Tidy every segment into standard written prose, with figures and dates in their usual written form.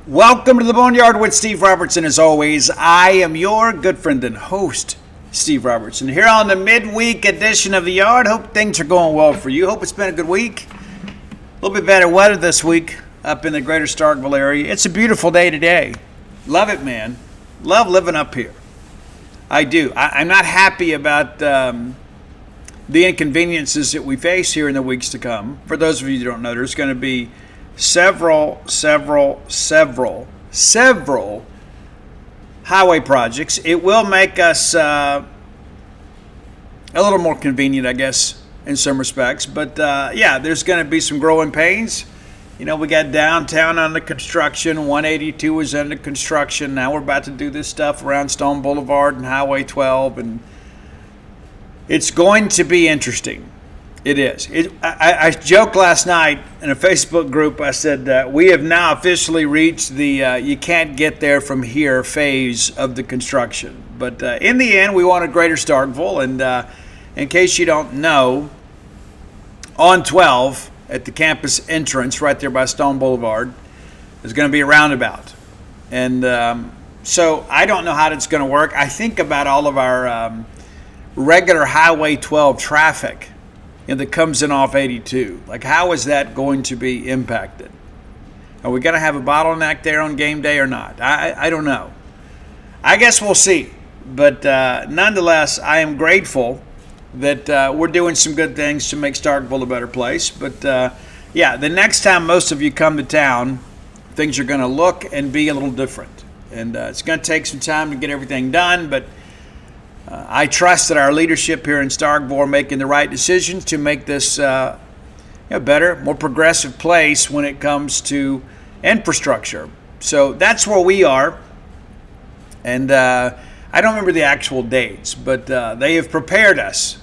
Welcome to the Boneyard with Steve Robertson. As always, I am your good friend and host, Steve Robertson, here on the midweek edition of the Yard. Hope things are going well for you. Hope it's been a good week. A little bit better weather this week up in the greater Starkville area. It's a beautiful day today. Love it, man. Love living up here. I do. I'm not happy about the inconveniences that we face here in the weeks to come. For those of you who don't know, there's going to be several highway projects. It will make us a little more convenient, I guess, in some respects. But yeah, there's going to be some growing pains. You know, we got downtown under construction. 182 is under construction. Now we're about to do this stuff around Stone Boulevard and Highway 12, and it's going to be interesting. It is. I joked last night in a Facebook group. I said we have now officially reached the you can't get there from here phase of the construction. But in the end, we wanted Greater Starkville. And in case you don't know, on 12 at the campus entrance right there by Stone Boulevard, there's going to be a roundabout. And so I don't know how it's going to work. I think about all of our regular Highway 12 traffic that comes in off 82. Like, how is that going to be impacted? Are we going to have a bottleneck there on game day or not? I don't know. I guess we'll see. But nonetheless, I am grateful that we're doing some good things to make Starkville a better place. But yeah, the next time most of you come to town, things are going to look and be a little different. And it's going to take some time to get everything done, but I trust that our leadership here in Starkville are making the right decisions to make this better, more progressive place when it comes to infrastructure. So that's where we are. And I don't remember the actual dates, but they have prepared us,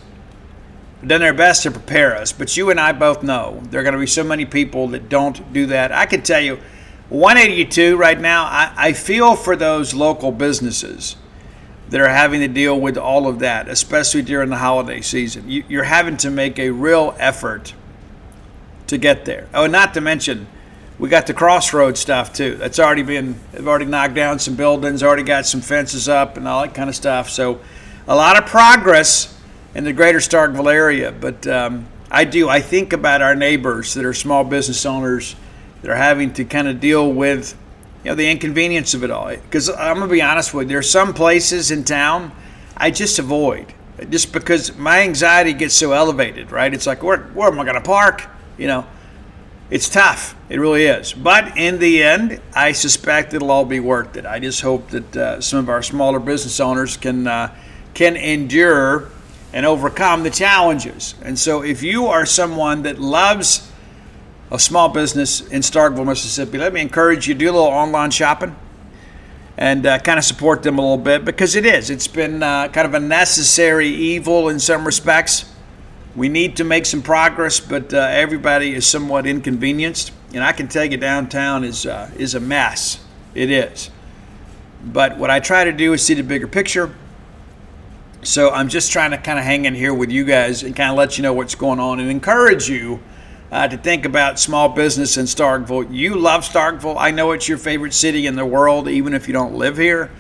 done their best to prepare us. But you and I both know there are going to be so many people that don't do that. I can tell you, 182 right now, I feel for those local businesses that are having to deal with all of that, especially during the holiday season. You're having to make a real effort to get there. Oh, and not to mention, we got the crossroads stuff too. They've already knocked down some buildings, already got some fences up and all that kind of stuff. So a lot of progress in the greater Starkville area. But I think about our neighbors that are small business owners that are having to kind of deal with the inconvenience of it all. Because I'm going to be honest with you, there's some places in town I just avoid, just because my anxiety gets so elevated, right? It's like, where am I going to park? It's tough. It really is. But in the end, I suspect it'll all be worth it. I just hope that some of our smaller business owners can endure and overcome the challenges. And so if you are someone that loves a small business in Starkville, Mississippi, let me encourage you to do a little online shopping and kind of support them a little bit, because it's been kind of a necessary evil in some respects. We need to make some progress, but everybody is somewhat inconvenienced. And I can tell you downtown is a mess. It is. But what I try to do is see the bigger picture. So I'm just trying to kind of hang in here with you guys and kind of let you know what's going on and encourage you to think about small business in Starkville. You love Starkville. I know it's your favorite city in the world, even if you don't live here.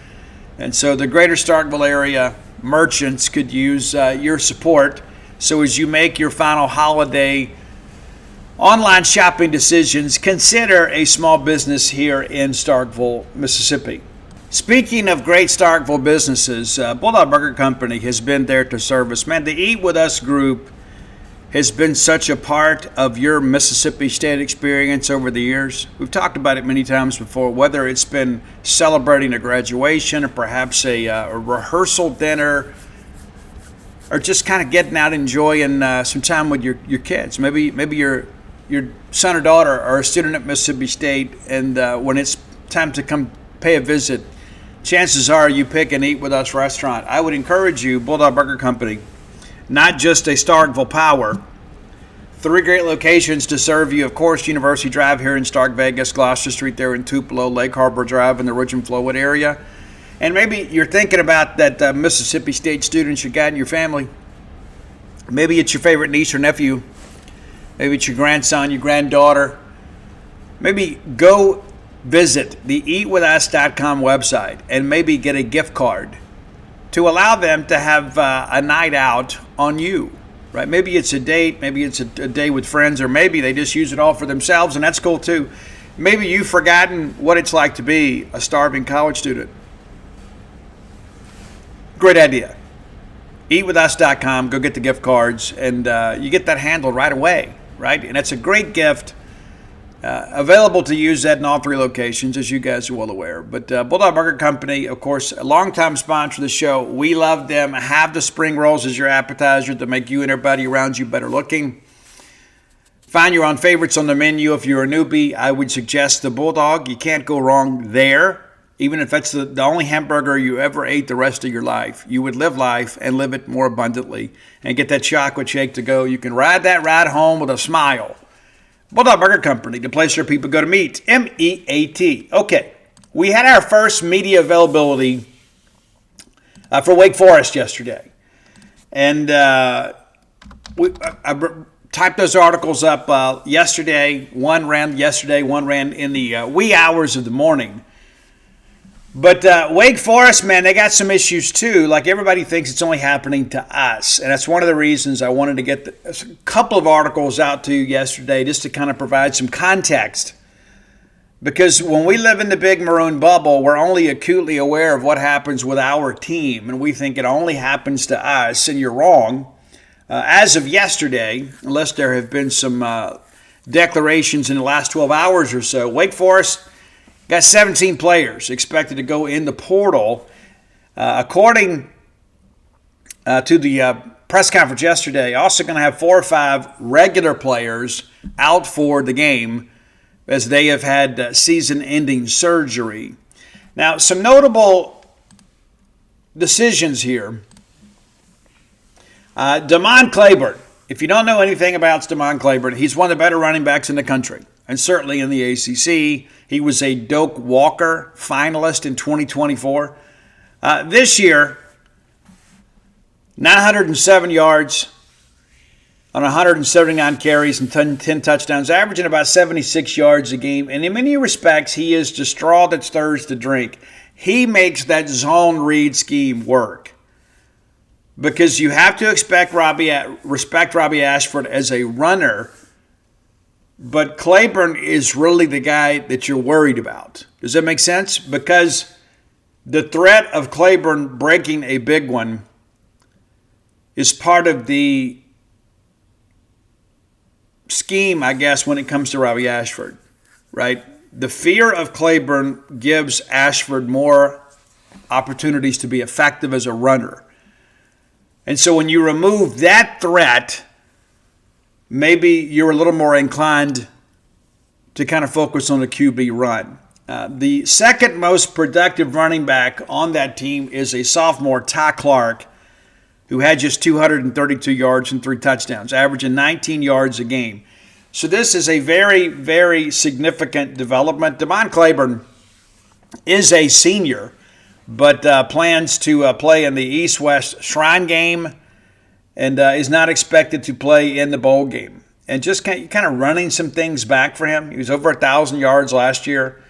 And so the greater Starkville area merchants could use your support. So as you make your final holiday online shopping decisions, consider a small business here in Starkville, Mississippi. Speaking of great Starkville businesses, Bulldog Burger Company has been there to serve us. Man, the Eat With Us group has been such a part of your Mississippi State experience over the years. We've talked about it many times before, whether it's been celebrating a graduation or perhaps a rehearsal dinner, or just kind of getting out and enjoying some time with your kids. Maybe your son or daughter are a student at Mississippi State, and when it's time to come pay a visit, chances are you pick an Eat With Us restaurant. I would encourage you, Bulldog Burger Company, not just a Starkville power. 3 great locations to serve you. Of course, University Drive here in Stark Vegas, Gloucester Street there in Tupelo, Lake Harbor Drive in the Ridge-and-Flowood area. And maybe you're thinking about that Mississippi State student you got in your family. Maybe it's your favorite niece or nephew. Maybe it's your grandson, your granddaughter. Maybe go visit the eatwithus.com website and maybe get a gift card to allow them to have a night out on you, right? Maybe it's a date, maybe it's a day with friends, or maybe they just use it all for themselves, and that's cool too. Maybe you've forgotten what it's like to be a starving college student. Great idea. Eatwithus.com, go get the gift cards, and you get that handled right away, right? And it's a great gift. Available to use at in all 3 locations, as you guys are well aware. But Bulldog Burger Company, of course, a longtime sponsor of the show. We love them. Have the spring rolls as your appetizer to make you and everybody around you better looking. Find your own favorites on the menu. If you're a newbie, I would suggest the Bulldog. You can't go wrong there. Even if that's the only hamburger you ever ate the rest of your life, you would live life and live it more abundantly and get that chocolate shake to go. You can ride that ride home with a smile. Bulldog Burger Company, the place where people go to meet. M-E-A-T. Okay, we had our first media availability for Wake Forest yesterday. And I typed those articles up yesterday. One ran yesterday, one ran in the wee hours of the morning. But Wake Forest, man, they got some issues too. Like everybody thinks it's only happening to us. And that's one of the reasons I wanted to get a couple of articles out to you yesterday just to kind of provide some context. Because when we live in the big maroon bubble, we're only acutely aware of what happens with our team. And we think it only happens to us. And you're wrong. As of yesterday, unless there have been some declarations in the last 12 hours or so, Wake Forest got 17 players expected to go in the portal. According to the press conference yesterday, also going to have 4 or 5 regular players out for the game as they have had season-ending surgery. Now, some notable decisions here. Damon Claiborne. If you don't know anything about Damon Claiborne, he's one of the better running backs in the country, and certainly in the ACC. He was a Doak Walker finalist in 2024. This year, 907 yards on 179 carries and 10 touchdowns, averaging about 76 yards a game. And in many respects, he is the straw that stirs the drink. He makes that zone read scheme work. Because you have to respect Robbie Ashford as a runner, but Claiborne is really the guy that you're worried about. Does that make sense? Because the threat of Claiborne breaking a big one is part of the scheme, I guess, when it comes to Robbie Ashford, right? The fear of Claiborne gives Ashford more opportunities to be effective as a runner. And so when you remove that threat, maybe you're a little more inclined to kind of focus on the QB run. The second most productive running back on that team is a sophomore, Ty Clark, who had just 232 yards and 3 touchdowns, averaging 19 yards a game. So this is a very, very significant development. Damon Claiborne is a senior, but plans to play in the East-West Shrine game and is not expected to play in the bowl game. And just kind of running some things back for him. He was over 1,000 yards last year.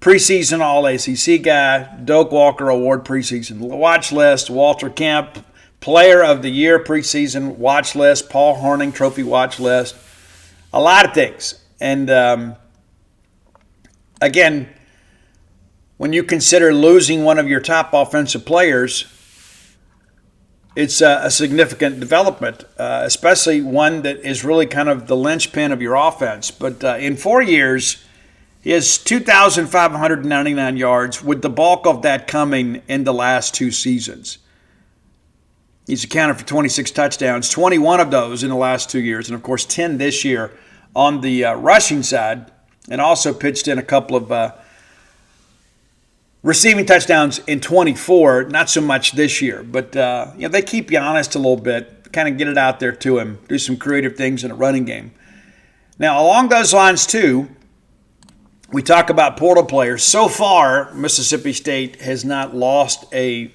Preseason All-ACC guy, Doak Walker Award preseason watch list, Walter Kemp, Player of the Year preseason watch list, Paul Hornung Trophy watch list. A lot of things. And again, when you consider losing one of your top offensive players, it's a significant development, especially one that is really kind of the linchpin of your offense. But in 4 years, he has 2,599 yards, with the bulk of that coming in the last 2 seasons. He's accounted for 26 touchdowns, 21 of those in the last 2 years, and of course 10 this year on the rushing side, and also pitched in a couple of receiving touchdowns in 24, not so much this year. But they keep you honest a little bit, kind of get it out there to him, do some creative things in a running game. Now, along those lines, too, we talk about portal players. So far, Mississippi State has not lost a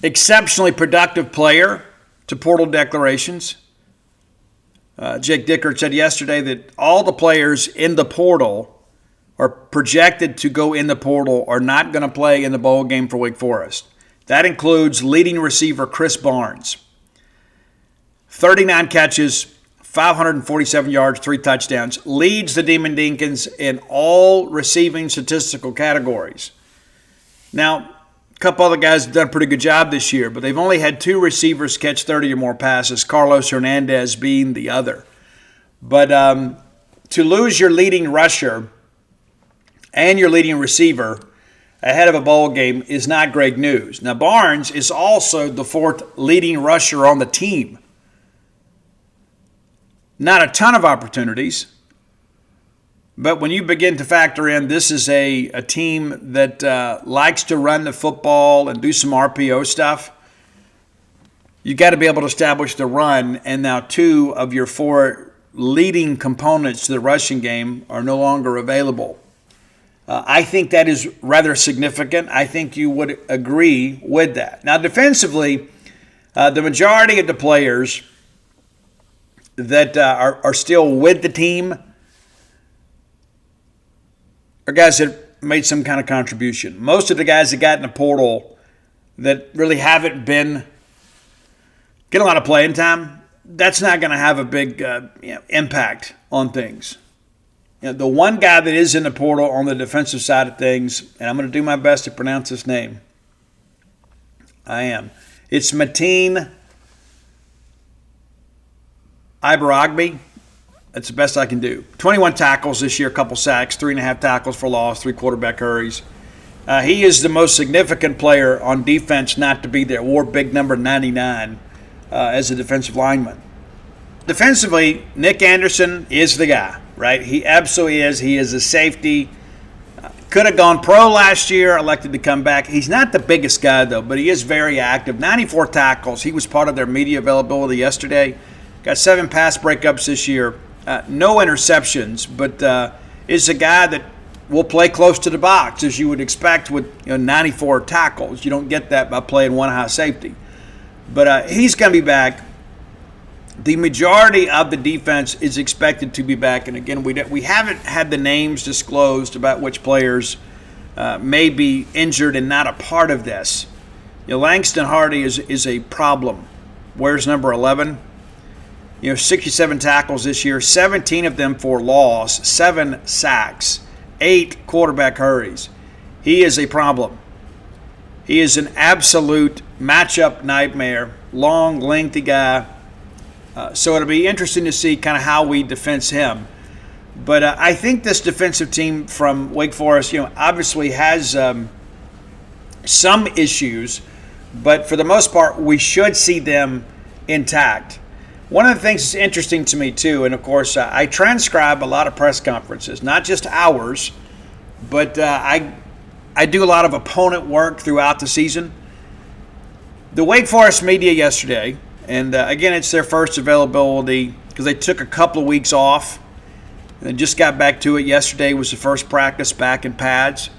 exceptionally productive player to portal declarations. Jake Dickert said yesterday that all the players in the portal are projected to go in the portal are not going to play in the bowl game for Wake Forest. That includes leading receiver Chris Barnes. 39 catches, 547 yards, 3 touchdowns. Leads the Demon Deacons in all receiving statistical categories. Now, a couple other guys have done a pretty good job this year, but they've only had 2 receivers catch 30 or more passes, Carlos Hernandez being the other. But to lose your leading rusher and your leading receiver ahead of a bowl game is not great news. Now, Barnes is also the 4th leading rusher on the team. Not a ton of opportunities, but when you begin to factor in this is a team that likes to run the football and do some RPO stuff, you got to be able to establish the run, and now 2 of your 4 leading components to the rushing game are no longer available. I think that is rather significant. I think you would agree with that. Now, defensively, the majority of the players that are still with the team are guys that made some kind of contribution. Most of the guys that got in the portal that really haven't been getting a lot of playing time, that's not going to have a big impact on things. The one guy that is in the portal on the defensive side of things, and I'm going to do my best to pronounce his name. I am. It's Mateen Ibaragbe. That's the best I can do. 21 tackles this year, a couple sacks, 3.5 tackles for loss, 3 quarterback hurries. He is the most significant player on defense not to be there. Wore big number 99 as a defensive lineman. Defensively, Nick Anderson is the guy, right? He absolutely is. He is a safety. Could have gone pro last year, elected to come back. He's not the biggest guy, though, but he is very active. 94 tackles. He was part of their media availability yesterday. Got 7 pass breakups this year. No interceptions, but is a guy that will play close to the box, as you would expect with 94 tackles. You don't get that by playing one high safety. But he's going to be back. The majority of the defense is expected to be back. And again, we haven't had the names disclosed about which players may be injured and not a part of this. Langston Hardy is a problem. Where's number 11? 67 tackles this year, 17 of them for loss, 7 sacks, 8 quarterback hurries. He is a problem. He is an absolute matchup nightmare, long, lengthy guy. So it'll be interesting to see kind of how we defense him. But I think this defensive team from Wake Forest, obviously has some issues, but for the most part, we should see them intact. One of the things that's interesting to me, too, and of course, I transcribe a lot of press conferences, not just ours, but I do a lot of opponent work throughout the season. The Wake Forest media yesterday, and again, it's their first availability because they took a couple of weeks off and just got back to it. Yesterday was the first practice back in pads,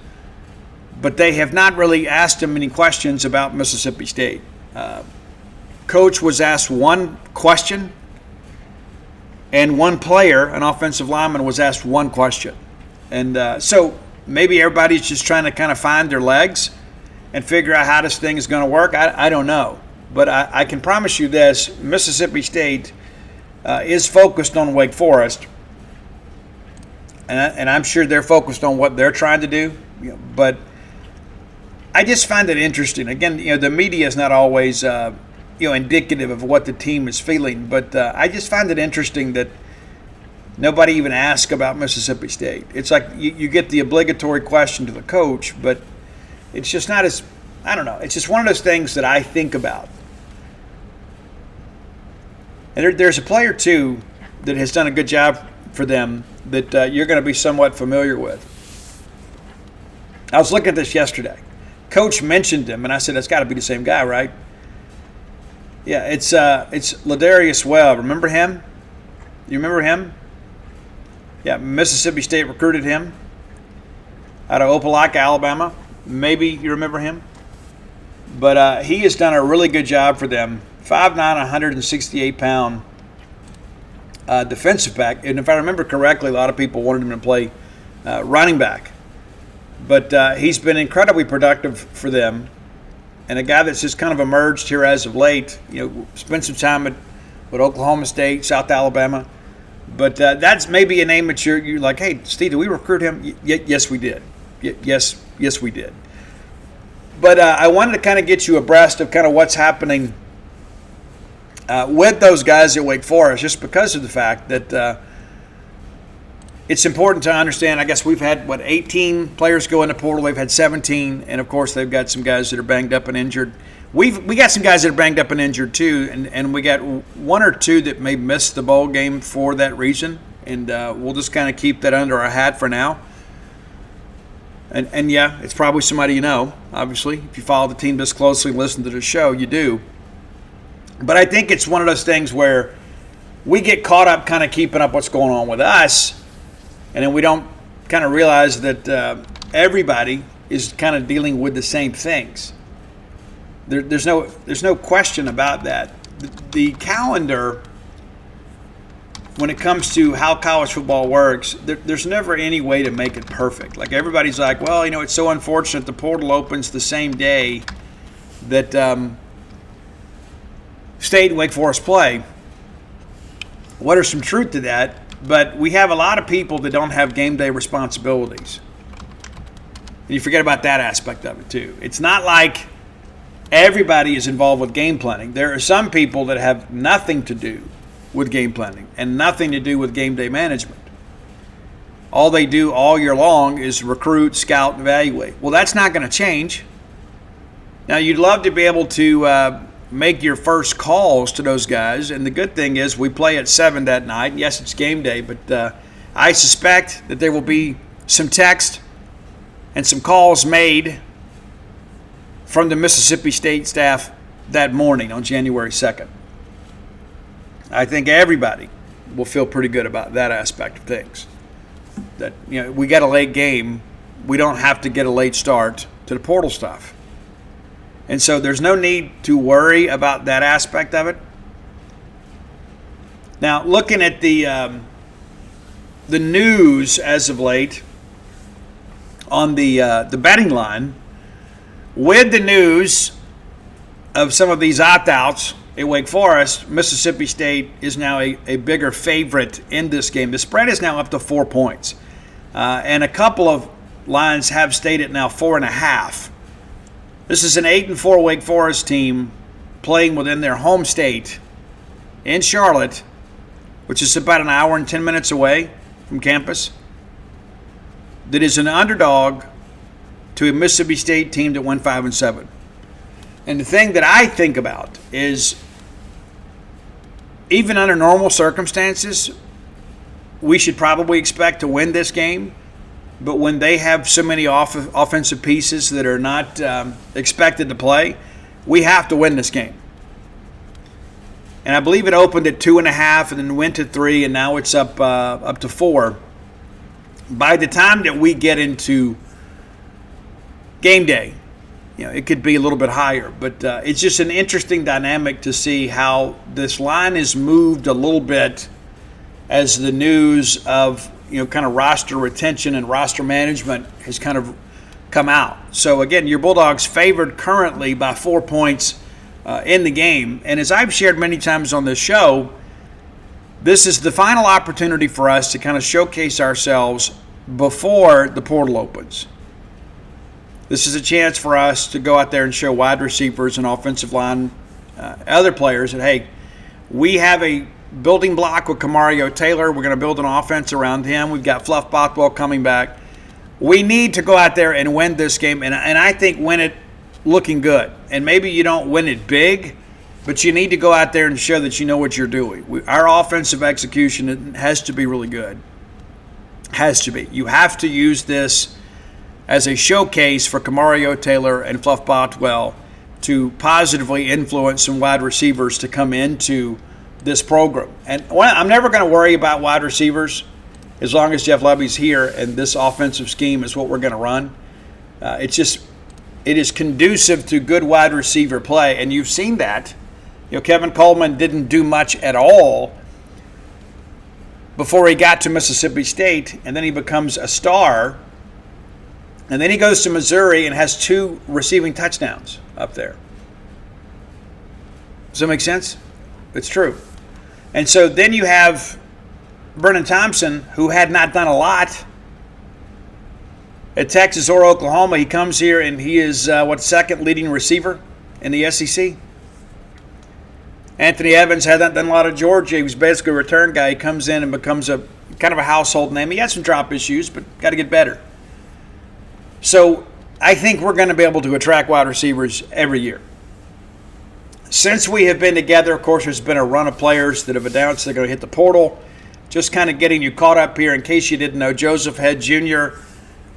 but they have not really asked them any questions about Mississippi State. Coach was asked one question, and one player, an offensive lineman, was asked one question. And so maybe everybody's just trying to kind of find their legs and figure out how this thing is going to work. I don't know. But I can promise you this, Mississippi State is focused on Wake Forest, and I'm sure they're focused on what they're trying to do. But I just find it interesting. Again, the media is not always indicative of what the team is feeling. But I just find it interesting that nobody even asks about Mississippi State. It's like you get the obligatory question to the coach, but it's just not as, I don't know, it's just one of those things that I think about. And there's a player, too, that has done a good job for them that you're going to be somewhat familiar with. I was looking at this yesterday. Coach mentioned him, and I said, that's got to be the same guy, right? Yeah, it's Ladarius Webb. Remember him? You remember him? Yeah, Mississippi State recruited him out of Opelika, Alabama. Maybe you remember him. But he has done a really good job for them. 5'9", 168-pound defensive back. And if I remember correctly, a lot of people wanted him to play running back. But he's been incredibly productive for them, and a guy that's just kind of emerged here as of late. Spent some time with Oklahoma State, South Alabama. But that's maybe a name that you're like, hey, Steve, did we recruit him? Yes, we did. Yes, we did. But I wanted to kind of get you abreast of kind of what's happening with those guys at Wake Forest, just because of the fact that it's important to understand. I guess we've had, 18 players go in the portal. They've had 17, and, of course, they've got some guys that are banged up and injured. We got some guys that are banged up and injured too, and we got one or two that may miss the bowl game for that reason, and we'll just kind of keep that under our hat for now. And yeah, it's probably somebody you know, obviously. If you follow the team this closely and listen to the show, you do. But I think it's one of those things where we get caught up kind of keeping up what's going on with us, and then we don't kind of realize that everybody is kind of dealing with the same things. There's no question about that. The calendar, when it comes to how college football works, there's never any way to make it perfect. Like, everybody's like, well, it's so unfortunate the portal opens the same day that State and Wake Forest play. What there's some truth to that, but we have a lot of people that don't have game day responsibilities. And you forget about that aspect of it too. It's not like everybody is involved with game planning. There are some people that have nothing to do with game planning and nothing to do with game day management. All they do all year long is recruit, scout, and evaluate. Well, that's not going to change. Now, you'd love to be able to make your first calls to those guys, and the good thing is we play at 7 that night. Yes, it's game day, but I suspect that there will be some text and some calls made from the Mississippi State staff that morning on January 2nd. I think everybody will feel pretty good about that aspect of things. That, we got a late game. We don't have to get a late start to the portal stuff. And so there's no need to worry about that aspect of it. Now, looking at the news as of late on the betting line, with the news of some of these opt-outs at Wake Forest, Mississippi State is now a bigger favorite in this game. The spread is now up to 4 points. And a couple of lines have stayed at now 4.5. This is an 8-4 Wake Forest team playing within their home state in Charlotte, which is about an hour and 10 minutes away from campus, that is an underdog to a Mississippi State team that went 5-7. And the thing that I think about is, even under normal circumstances, we should probably expect to win this game. But when they have so many offensive pieces that are not expected to play, we have to win this game. And I believe it opened at 2.5 and then went to 3, and now it's up to 4. By the time that we get into game day, it could be a little bit higher. But it's just an interesting dynamic to see how this line is moved a little bit as the news of kind of roster retention and roster management has kind of come out. So again, your Bulldogs favored currently by 4 points in the game. And as I've shared many times on this show, this is the final opportunity for us to kind of showcase ourselves before the portal opens. This is a chance for us to go out there and show wide receivers and offensive line, other players that, hey, we have a building block with Camario Taylor. We're going to build an offense around him. We've got Fluff Bothwell coming back. We need to go out there and win this game, and I think win it looking good. And maybe you don't win it big, but you need to go out there and show that you know what you're doing. Our offensive execution has to be really good. Has to be. You have to use this as a showcase for Camario Taylor and Fluff Bothwell to positively influence some wide receivers to come into this program. And I'm never going to worry about wide receivers as long as Jeff Lovey's here and this offensive scheme is what we're going to run. It is conducive to good wide receiver play, and you've seen that. Kevin Coleman didn't do much at all before he got to Mississippi State, and then he becomes a star. And then he goes to Missouri and has 2 receiving touchdowns up there. Does that make sense? It's true. And so then you have Brennan Thompson, who had not done a lot at Texas or Oklahoma. He comes here and he is, second leading receiver in the SEC. Anthony Evans had not done a lot at Georgia. He was basically a return guy. He comes in and becomes a kind of a household name. He had some drop issues, but got to get better. So I think we're going to be able to attract wide receivers every year. Since we have been together, of course, there's been a run of players that have announced they're going to hit the portal. Just kind of getting you caught up here. In case you didn't know, Joseph Head Jr.,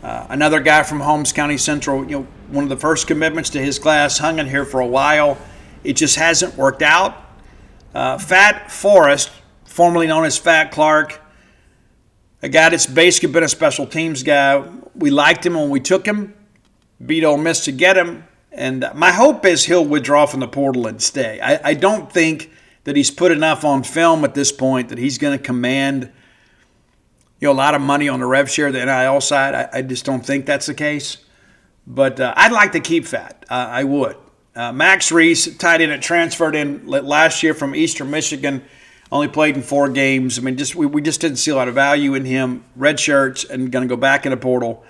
another guy from Holmes County Central, one of the first commitments to his class, hung in here for a while. It just hasn't worked out. Fat Forrest, formerly known as Fat Clark, a guy that's basically been a special teams guy. We liked him when we took him, beat Ole Miss to get him, and my hope is he'll withdraw from the portal and stay. I don't think that he's put enough on film at this point that he's going to command a lot of money on the rev share, the NIL side. I just don't think that's the case. But I'd like to keep Fat. I would. Max Reese, tight end, transferred in last year from Eastern Michigan, only played in 4 games. I mean, we just didn't see a lot of value in him. Red shirts and going to go back in the portal.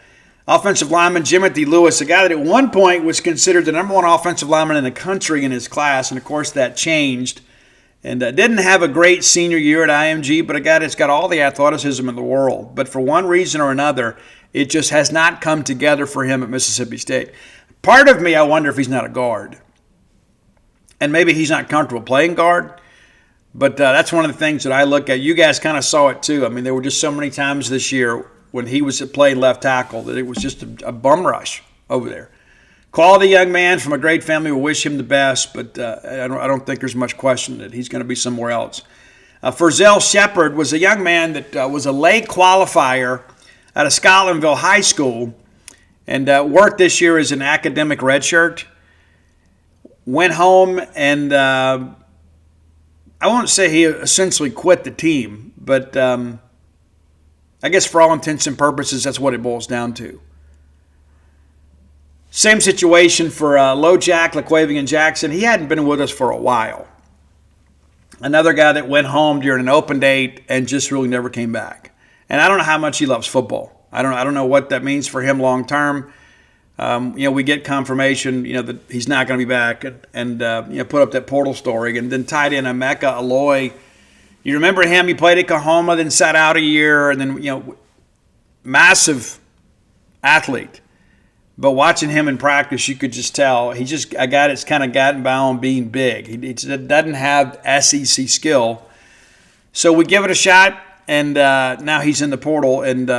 Offensive lineman Jimothy Lewis, a guy that at one point was considered the number 1 offensive lineman in the country in his class, and of course that changed. And didn't have a great senior year at IMG, but a guy that's got all the athleticism in the world. But for one reason or another, it just has not come together for him at Mississippi State. Part of me, I wonder if he's not a guard. And maybe he's not comfortable playing guard. But that's one of the things that I look at. You guys kind of saw it too. I mean, there were just so many times this year when he was playing left tackle that it was just a bum rush over there. Quality young man from a great family. We wish him the best, but I don't think there's much question that he's going to be somewhere else. Furzell Shepard was a young man that was a late qualifier out of Scotlandville High School and worked this year as an academic redshirt. Went home and I won't say he essentially quit the team, but I guess for all intents and purposes, that's what it boils down to. Same situation for LoJack, LaQuavian Jackson. He hadn't been with us for a while. Another guy that went home during an open date and just really never came back. And I don't know how much he loves football. I don't know what that means for him long term. We get confirmation, that he's not going to be back, and put up that portal story, and then tied in Emeka Aloy. You remember him? He played at Kahoma, then sat out a year, and then massive athlete. But watching him in practice, you could just tell he's just a guy that's kind of gotten by on being big. He doesn't have SEC skill. So we give it a shot, and now he's in the portal. And,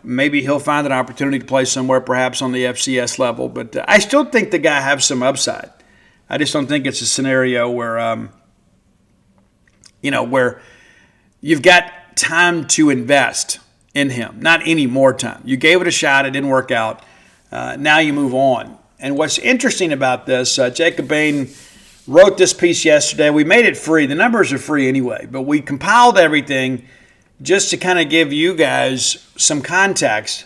maybe he'll find an opportunity to play somewhere, perhaps on the FCS level. But I still think the guy has some upside. I just don't think it's a scenario where, where you've got time to invest in him. Not any more time. You gave it a shot. It didn't work out. Now you move on. And what's interesting about this, Jacob Bain wrote this piece yesterday. We made it free. The numbers are free anyway, but we compiled everything just to kind of give you guys some context,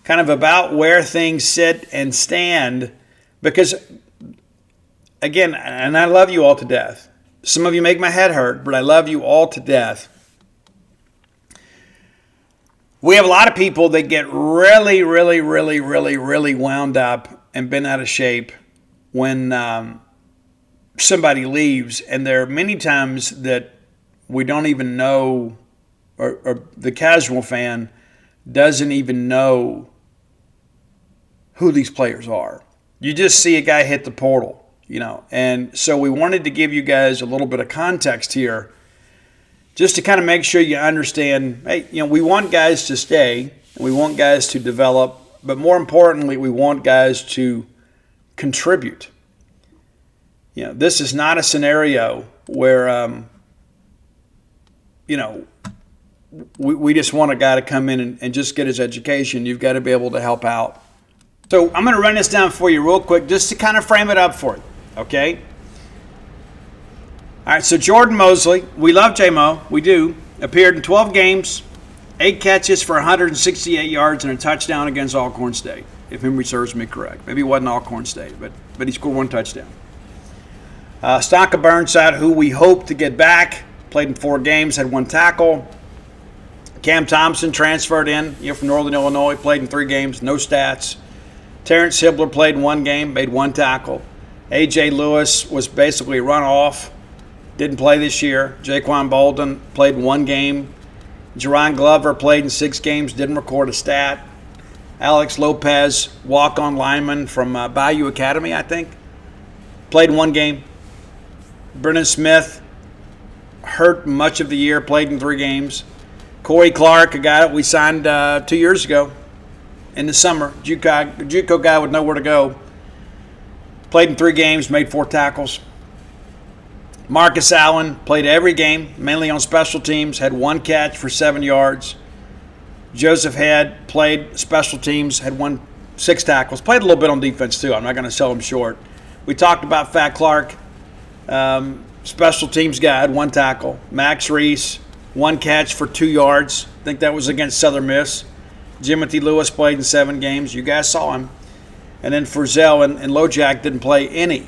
kind of about where things sit and stand. Because, again, and I love you all to death. Some of you make my head hurt, but I love you all to death. We have a lot of people that get really, really, really, really, really wound up and bent out of shape when somebody leaves. And there are many times that we don't even know, or the casual fan doesn't even know who these players are. You just see a guy hit the portal, And so we wanted to give you guys a little bit of context here, just to kind of make sure you understand, hey, we want guys to stay, and we want guys to develop, but more importantly, we want guys to contribute. This is not a scenario where, we just want a guy to come in and just get his education. You've got to be able to help out. So I'm going to run this down for you real quick, just to kind of frame it up for you, okay? All right, so Jordan Mosley, we love J-Mo, we do. Appeared in 12 games, 8 catches for 168 yards and a touchdown against Alcorn State, if memory serves me correct. Maybe it wasn't Alcorn State, but he scored 1 touchdown. Stonka Burnside, who we hope to get back, played in 4 games, had 1 tackle. Cam Thompson transferred in from Northern Illinois, played in 3 games, no stats. Terrence Hibbler played in 1 game, made 1 tackle. A.J. Lewis was basically a runoff, didn't play this year. Jaquan Bolden played in 1 game. Jerron Glover played in 6 games, didn't record a stat. Alex Lopez, walk-on lineman from Bayou Academy, I think, played in 1 game. Brennan Smith, hurt much of the year, played in 3 games. Corey Clark, a guy that we signed 2 years ago in the summer, JUCO guy with nowhere to go, played in 3 games, made 4 tackles. Marcus Allen played every game, mainly on special teams, had 1 catch for 7 yards. Joseph Head played special teams, had 6 tackles, played a little bit on defense too. I'm not going to sell him short. We talked about Fat Clark, special teams guy, had 1 tackle. Max Reese, 1 catch for 2 yards. I think that was against Southern Miss. Jimothy Lewis played in 7 games. You guys saw him. And then Frizzell and Lojack didn't play any.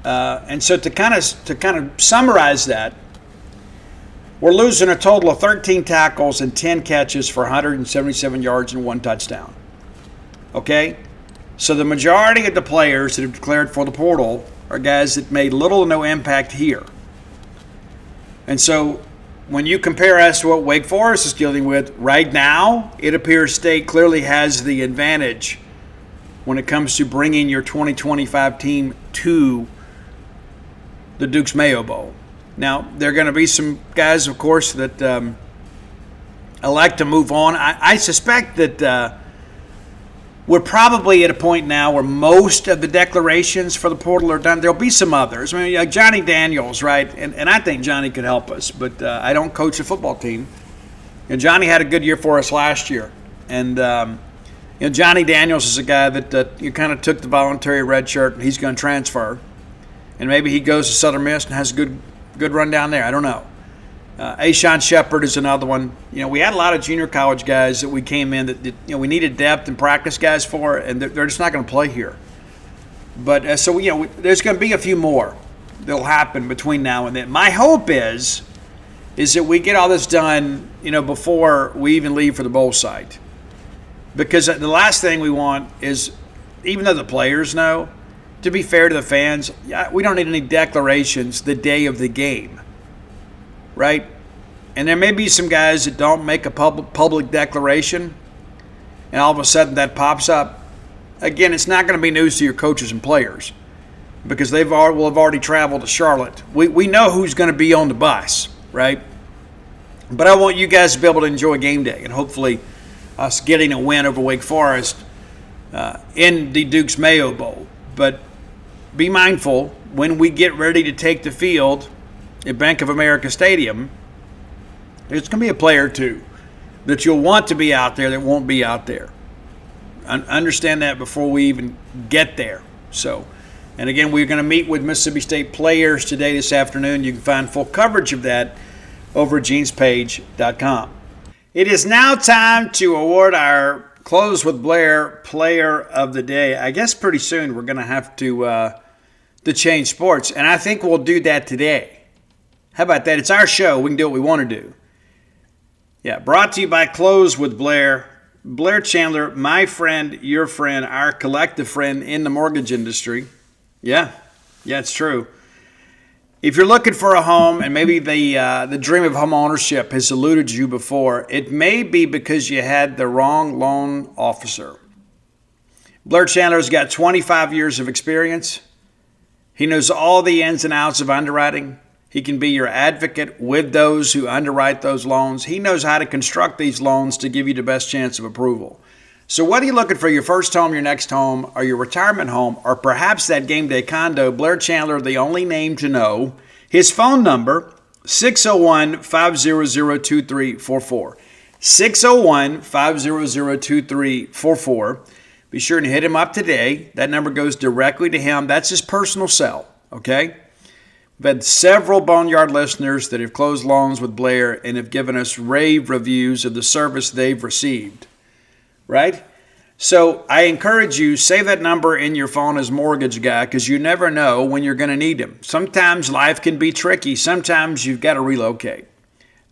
And so to kind of summarize that, we're losing a total of 13 tackles and 10 catches for 177 yards and 1 touchdown. Okay? So the majority of the players that have declared for the portal are guys that made little or no impact here. And so when you compare us to what Wake Forest is dealing with right now, it appears State clearly has the advantage when it comes to bringing your 2025 team to the Duke's Mayo Bowl. Now, there are going to be some guys, of course, that elect to move on. I suspect that we're probably at a point now where most of the declarations for the portal are done. There'll be some others. I mean, like Johnny Daniels, right? And I think Johnny could help us, but I don't coach a football team. And Johnny had a good year for us last year. And Johnny Daniels is a guy that you kind of took the voluntary red shirt, and he's going to transfer. And maybe he goes to Southern Miss and has a good run down there. I don't know. Ashawn Shepard is another one. We had a lot of junior college guys that we came in that we needed depth and practice guys for, and they're just not going to play here. But so there's going to be a few more that'll happen between now and then. My hope is that we get all this done, before we even leave for the bowl site, because the last thing we want is, even though the players know, to be fair to the fans, we don't need any declarations the day of the game. Right? And there may be some guys that don't make a public declaration, and all of a sudden that pops up. Again, it's not going to be news to your coaches and players because will have already traveled to Charlotte. We know who's going to be on the bus, right? But I want you guys to be able to enjoy game day and hopefully us getting a win over Wake Forest in the Duke's Mayo Bowl. But be mindful when we get ready to take the field at Bank of America Stadium, there's going to be a player or two that you'll want to be out there that won't be out there. Understand that before we even get there. So, and again, we're going to meet with Mississippi State players today, this afternoon. You can find full coverage of that over at genespage.com. It is now time to award our Close with Blair Player of the Day. I guess pretty soon we're going to have to change sports, and I think we'll do that today. How about that? It's our show. We can do what we want to do. Yeah, brought to you by Close with Blair. Blair Chandler, my friend, your friend, our collective friend in the mortgage industry. Yeah, it's true. If you're looking for a home and maybe the dream of home ownership has eluded you before, it may be because you had the wrong loan officer. Blair Chandler's got 25 years of experience. He knows all the ins and outs of underwriting. He can be your advocate with those who underwrite those loans. He knows how to construct these loans to give you the best chance of approval. So whether you're looking for your first home, your next home, or your retirement home, or perhaps that game day condo, Blair Chandler, the only name to know. His phone number, 601-500-2344. 601-500-2344. Be sure to hit him up today. That number goes directly to him. That's his personal cell, okay? We've had several Boneyard listeners that have closed loans with Blair and have given us rave reviews of the service they've received, right? So I encourage you, save that number in your phone as mortgage guy, because you never know when you're going to need him. Sometimes life can be tricky. Sometimes you've got to relocate.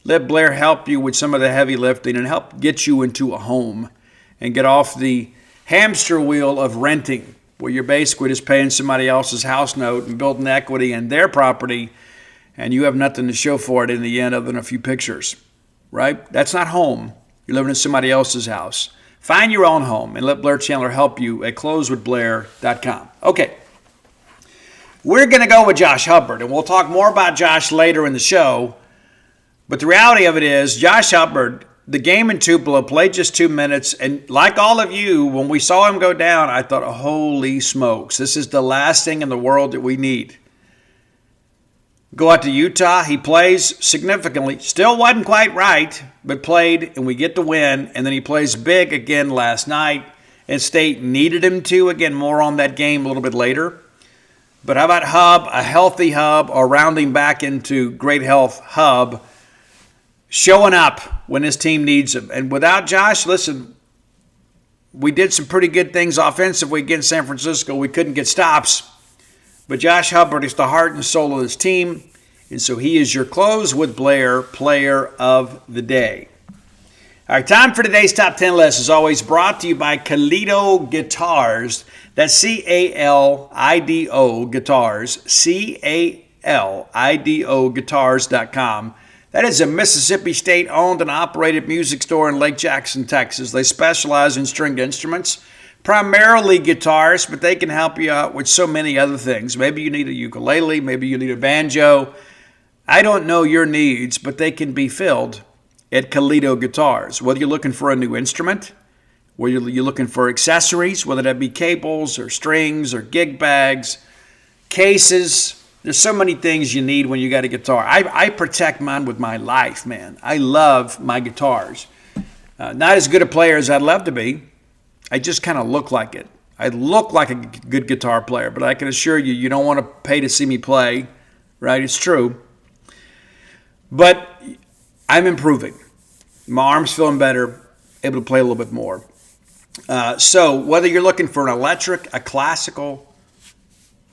Let Blair help you with some of the heavy lifting and help get you into a home and get off the hamster wheel of renting, where you're basically just paying somebody else's house note and building equity in their property, and you have nothing to show for it in the end other than a few pictures, right? That's not home. You're living in somebody else's house. Find your own home and let Blair Chandler help you at closewithblair.com. Okay, we're going to go with Josh Hubbard, and we'll talk more about Josh later in the show. But the reality of it is, Josh Hubbard, the game in Tupelo, played just 2 minutes. And like all of you, when we saw him go down, I thought, holy smokes, this is the last thing in the world that we need. Go out to Utah. He plays significantly. Still wasn't quite right, but played, and we get the win. And then he plays big again last night. And State needed him to. Again, more on that game a little bit later. But how about Hub, a healthy Hub, or rounding back into great health Hub, showing up when his team needs him. And without Josh, listen, we did some pretty good things offensively against San Francisco. We couldn't get stops. But Josh Hubbard is the heart and soul of this team. And so he is your Close with Blair Player of the Day. All right, time for today's Top 10 list is always brought to you by Calido Guitars. That's C-A-L-I-D-O Guitars, C-A-L-I-D-O Guitars.com. That is a Mississippi State-owned and operated music store in Lake Jackson, Texas. They specialize in stringed instruments, primarily guitars, but they can help you out with so many other things. Maybe you need a ukulele, maybe you need a banjo. I don't know your needs, but they can be filled at Calido Guitars. Whether you're looking for a new instrument, whether you're looking for accessories, whether that be cables or strings or gig bags, cases. There's so many things you need when you got a guitar. I protect mine with my life, man. I love my guitars. Not as good a player as I'd love to be. I just kind of look like it. I look like a good guitar player, but I can assure you, you don't want to pay to see me play, right? It's true. But I'm improving. My arm's feeling better, able to play a little bit more. So whether you're looking for an electric, a classical,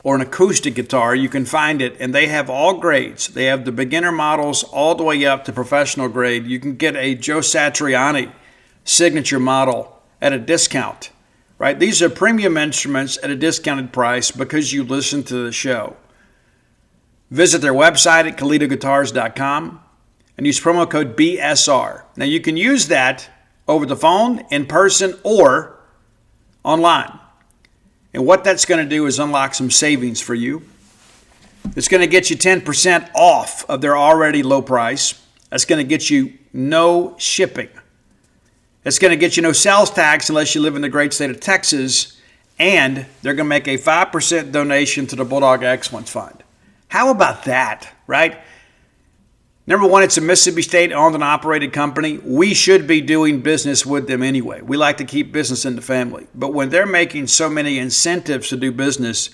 or an acoustic guitar, you can find it, and they have all grades. They have the beginner models all the way up to professional grade. You can get a Joe Satriani signature model at a discount, right? These are premium instruments at a discounted price because you listen to the show. Visit their website at CalidoGuitars.com and use promo code BSR. Now, you can use that over the phone, in person, or online. And what that's going to do is unlock some savings for you. It's going to get you 10% off of their already low price. That's going to get you no shipping. It's going to get you no sales tax unless you live in the great state of Texas. And they're going to make a 5% donation to the Bulldog Excellence Fund. How about that, right? Number one, it's a Mississippi State-owned and operated company. We should be doing business with them anyway. We like to keep business in the family. But when they're making so many incentives to do business,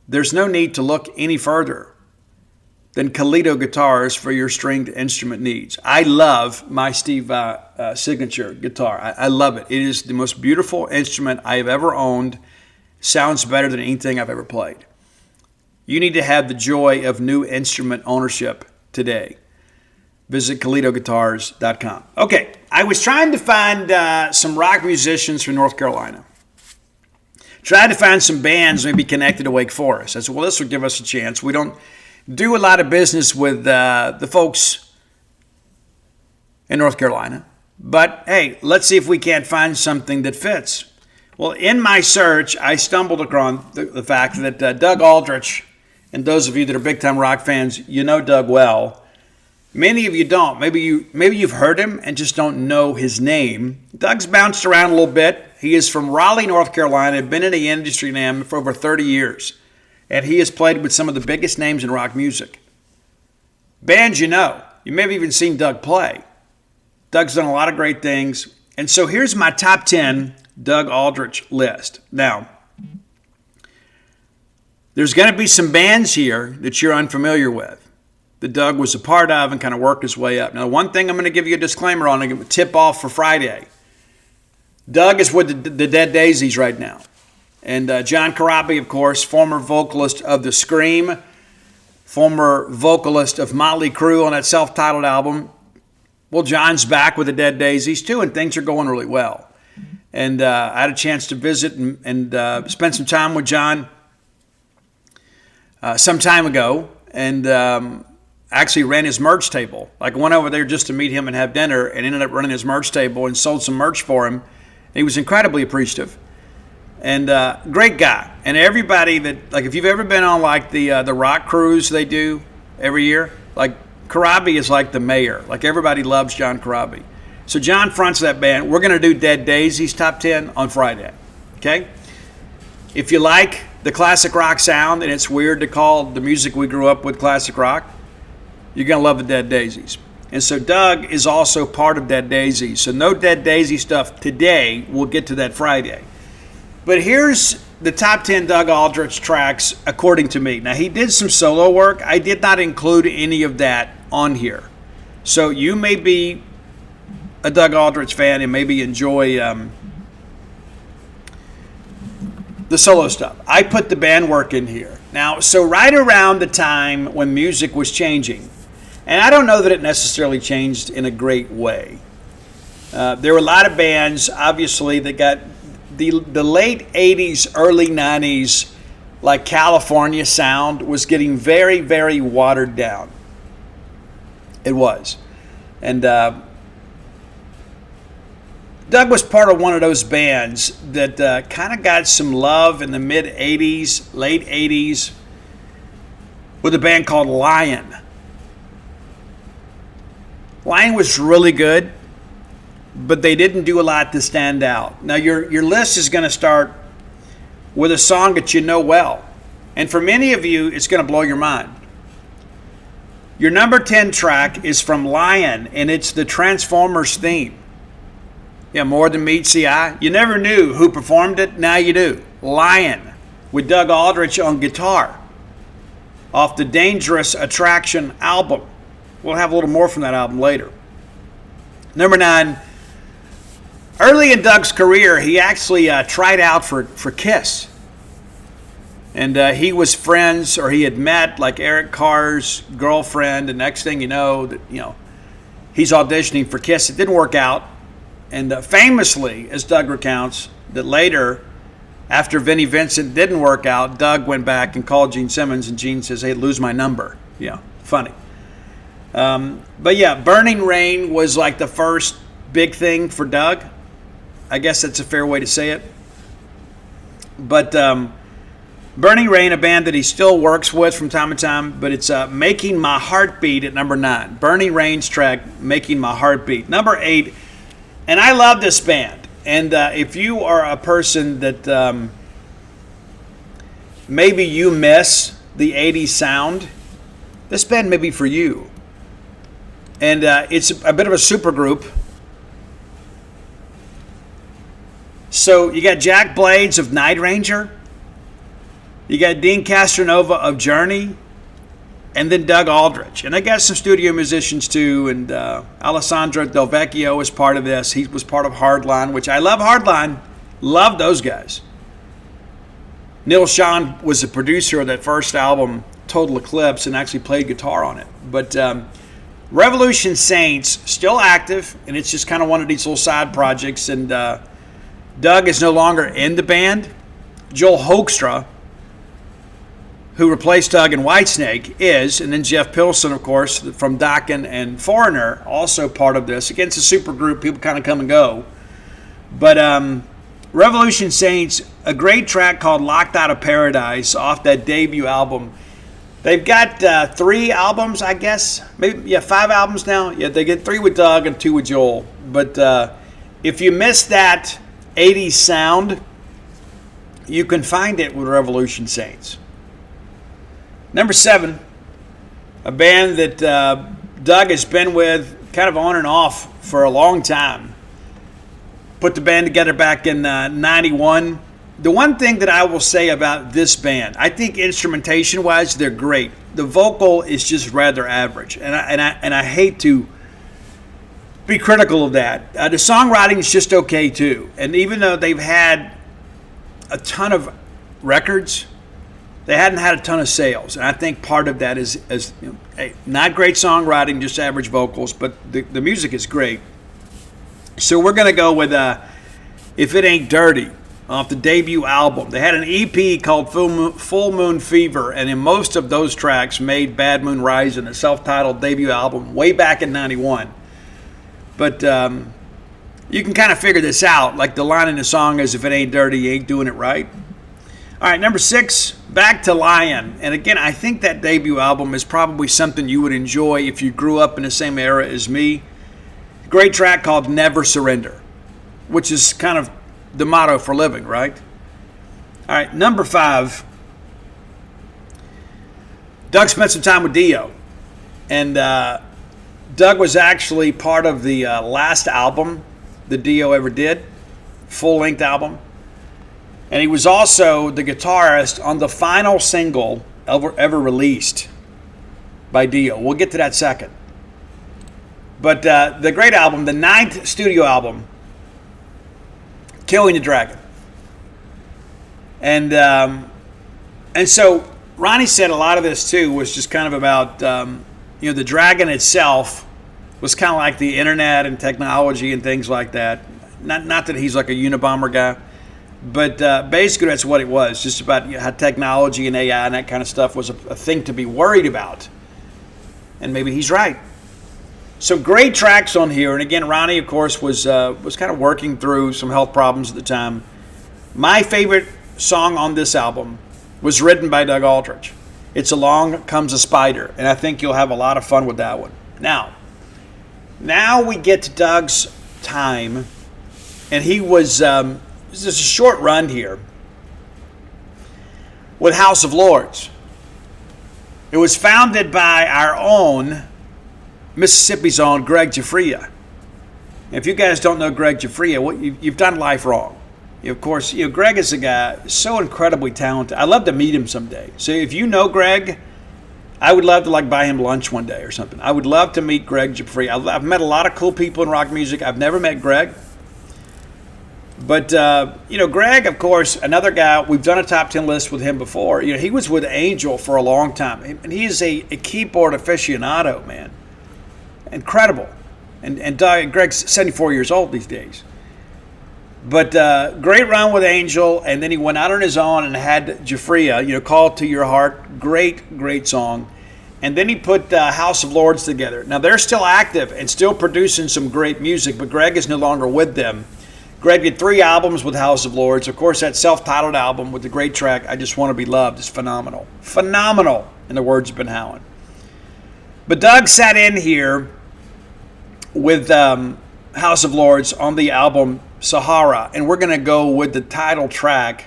there's no need to look any further than Calido Guitars for your stringed instrument needs. I love my Steve signature guitar. I love it. It is the most beautiful instrument I have ever owned. Sounds better than anything I've ever played. You need to have the joy of new instrument ownership today. Visit CalidoGuitars.com. Okay, I was trying to find some rock musicians from North Carolina. Tried to find some bands maybe connected to Wake Forest. I said, well, this will give us a chance. We don't do a lot of business with the folks in North Carolina. But, hey, let's see if we can't find something that fits. Well, in my search, I stumbled across the fact that Doug Aldrich, and those of you that are big-time rock fans, you know Doug well. Many of you don't. Maybe you've heard him and just don't know his name. Doug's bounced around a little bit. He is from Raleigh, North Carolina, been in the industry now for over 30 years. And he has played with some of the biggest names in rock music. Bands you know. You may have even seen Doug play. Doug's done a lot of great things. And so here's my top 10 Doug Aldrich list. Now, There's going to be some bands here that you're unfamiliar with, that Doug was a part of and kind of worked his way up. Now, one thing I'm going to give you a disclaimer on, a tip off for Friday. Doug is with the Dead Daisies right now. And John Corabi, of course, former vocalist of The Scream, former vocalist of Motley Crue on that self-titled album. Well, John's back with the Dead Daisies too, and things are going really well. And I had a chance to visit and spend some time with John some time ago, and actually ran his merch table. Like, I went over there just to meet him and have dinner, and ended up running his merch table and sold some merch for him. And he was incredibly appreciative. And great guy. And everybody that, like, if you've ever been on like the rock cruise they do every year, like, Corabi is like the mayor. Like, everybody loves John Corabi. So John fronts that band. We're going to do Dead Daisies Top 10 on Friday. Okay? If you like the classic rock sound, and it's weird to call the music we grew up with classic rock, you're going to love the Dead Daisies. And so Doug is also part of Dead Daisies. So no Dead Daisy stuff today. We'll get to that Friday. But here's the top 10 Doug Aldrich tracks, according to me. Now, he did some solo work. I did not include any of that on here. So you may be a Doug Aldrich fan and maybe enjoy the solo stuff. I put the band work in here. Now, so right around the time when music was changing, and I don't know that it necessarily changed in a great way. There were a lot of bands, obviously, that got the late 80s, early 90s, like California sound was getting very, very watered down. It was. And Doug was part of one of those bands that kind of got some love in the mid-80s, late 80s, with a band called Lion. Lion was really good, but they didn't do a lot to stand out. Now, your list is going to start with a song that you know well. And for many of you, it's going to blow your mind. Your number 10 track is from Lion, and it's the Transformers theme. Yeah, More Than Meets the Eye. You never knew who performed it. Now you do. Lion, with Doug Aldrich on guitar, off the Dangerous Attraction album. We'll have a little more from that album later. Number 9, early in Doug's career, he actually tried out for Kiss. And he was friends, or he had met, like, Eric Carr's girlfriend. And next thing you know, he's auditioning for Kiss. It didn't work out. And famously, as Doug recounts, that later, after Vinnie Vincent didn't work out, Doug went back and called Gene Simmons, and Gene says, "Hey, lose my number." Yeah, funny. But yeah, Burning Rain was like the first big thing for Doug. I guess that's a fair way to say it. But Burning Rain, a band that he still works with from time to time, but it's Making My Heart Beat at number 9. Burning Rain's track, Making My Heart Beat. Number 8, and I love this band. And if you are a person that maybe you miss the 80s sound, this band may be for you. And it's a bit of a super group. So you got Jack Blades of Night Ranger. You got Dean Castronova of Journey. And then Doug Aldrich. And they got some studio musicians too. And Alessandro Del Vecchio is part of this. He was part of Hardline, which I love Hardline. Love those guys. Neil Schon was the producer of that first album, Total Eclipse, and actually played guitar on it. But Revolution Saints, still active, and it's just kind of one of these little side projects. And Doug is no longer in the band. Joel Hoekstra, who replaced Doug in Whitesnake, is, and then Jeff Pilson, of course, from Dokken and Foreigner, also part of this. Again, it's a super group. People kind of come and go. But Revolution Saints, a great track called Locked Out of Paradise off that debut album. They've got 3 albums, I guess. Maybe, 5 albums now. Yeah, they get 3 with Doug and 2 with Joel. But if you miss that 80s sound, you can find it with Revolution Saints. Number 7, a band that Doug has been with kind of on and off for a long time. Put the band together back in 91, The one thing that I will say about this band, I think instrumentation-wise, they're great. The vocal is just rather average, and I hate to be critical of that. The songwriting is just okay too, and even though they've had a ton of records, they hadn't had a ton of sales, and I think part of that is not great songwriting, just average vocals, but the music is great. So we're gonna go with "If It Ain't Dirty" off the debut album. They had an EP called Full Moon Fever, and in most of those tracks made Bad Moon Rising, a self-titled debut album way back in '91. But you can kind of figure this out. Like the line in the song is, "If it ain't dirty, you ain't doing it right." All right, number 6, Back to Lion. And again, I think that debut album is probably something you would enjoy if you grew up in the same era as me. Great track called "Never Surrender," which is kind of the motto for living, right? All right, number 5. Doug spent some time with Dio. And Doug was actually part of the last album that Dio ever did, full-length album. And he was also the guitarist on the final single ever released by Dio. We'll get to that second. But the great album, the 9th studio album, Killing the Dragon. And so Ronnie said a lot of this too was just kind of about, the dragon itself was kind of like the internet and technology and things like that. Not that he's like a Unabomber guy, but basically that's what it was. Just about how technology and AI and that kind of stuff was a thing to be worried about. And maybe he's right. So great tracks on here, and again, Ronnie, of course, was kind of working through some health problems at the time. My favorite song on this album was written by Doug Aldrich. It's "Along Comes a Spider," and I think you'll have a lot of fun with that one. Now we get to Doug's time, and he was this is a short run here with House of Lords. It was founded by our own Mississippi's own Greg Giuffria. If you guys don't know Greg Giuffria, you've done life wrong. Of course, Greg is a guy so incredibly talented. I'd love to meet him someday. So if you know Greg, I would love to buy him lunch one day or something. I would love to meet Greg Giuffria. I've met a lot of cool people in rock music. I've never met Greg. But, Greg, of course, another guy, we've done a top 10 list with him before. He was with Angel for a long time. And he is a keyboard aficionado, man. Incredible. And Greg's 74 years old these days. But great run with Angel, and then he went out on his own and had Giuffria, Call to Your Heart. Great song. And then he put House of Lords together. Now, they're still active and still producing some great music, but Greg is no longer with them. Greg did 3 albums with House of Lords. Of course, that self-titled album with the great track, I Just Want to Be Loved, is phenomenal. Phenomenal, in the words of Ben Howland. But Doug sat in here with House of Lords on the album Sahara, and we're going to go with the title track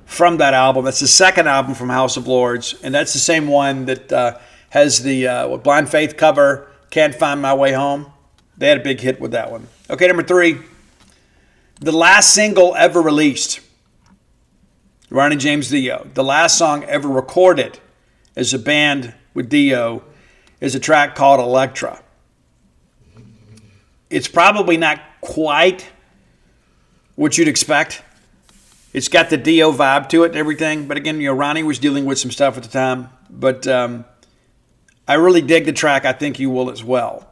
from that album. That's the second album from House of Lords, and that's the same one that has the Blind Faith cover, Can't Find My Way Home. They had a big hit with that one. Okay, number 3, the last single ever released, Ronnie James Dio. The last song ever recorded as a band with Dio is a track called Electra. It's probably not quite what you'd expect. It's got the Dio vibe to it and everything. But again, Ronnie was dealing with some stuff at the time. But I really dig the track. I think you will as well.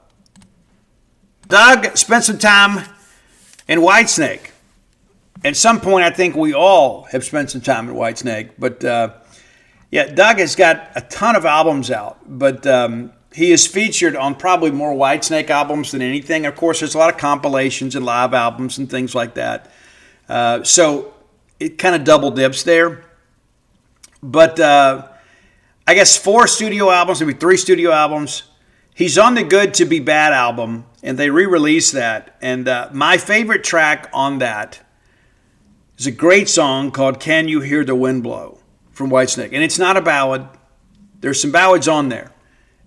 Doug spent some time in Whitesnake. At some point, I think we all have spent some time in Whitesnake. But Doug has got a ton of albums out. But he is featured on probably more Whitesnake albums than anything. Of course, there's a lot of compilations and live albums and things like that. So it kind of double dips there. But I guess 4 studio albums, maybe 3 studio albums. He's on the Good to Be Bad album, and they re-released that. And my favorite track on that is a great song called Can You Hear the Wind Blow from Whitesnake. And it's not a ballad. There's some ballads on there.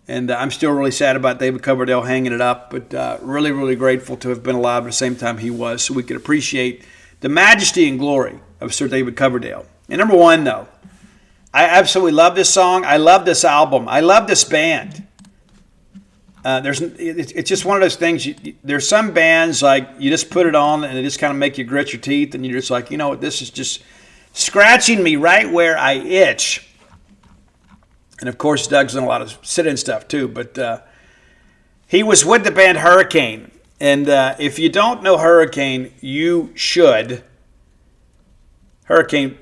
And I'm still really sad about David Coverdale hanging it up, but really, really grateful to have been alive at the same time he was, so we could appreciate the majesty and glory of Sir David Coverdale. And number one, though, I absolutely love this song. I love this album. I love this band. It's just one of those things. There's some bands like you just put it on and they just kind of make you grit your teeth, and you're just like, you know what, this is just scratching me right where I itch. And of course, Doug's done a lot of sit-in stuff too. But he was with the band Hurricane, and if you don't know Hurricane, you should. Hurricane,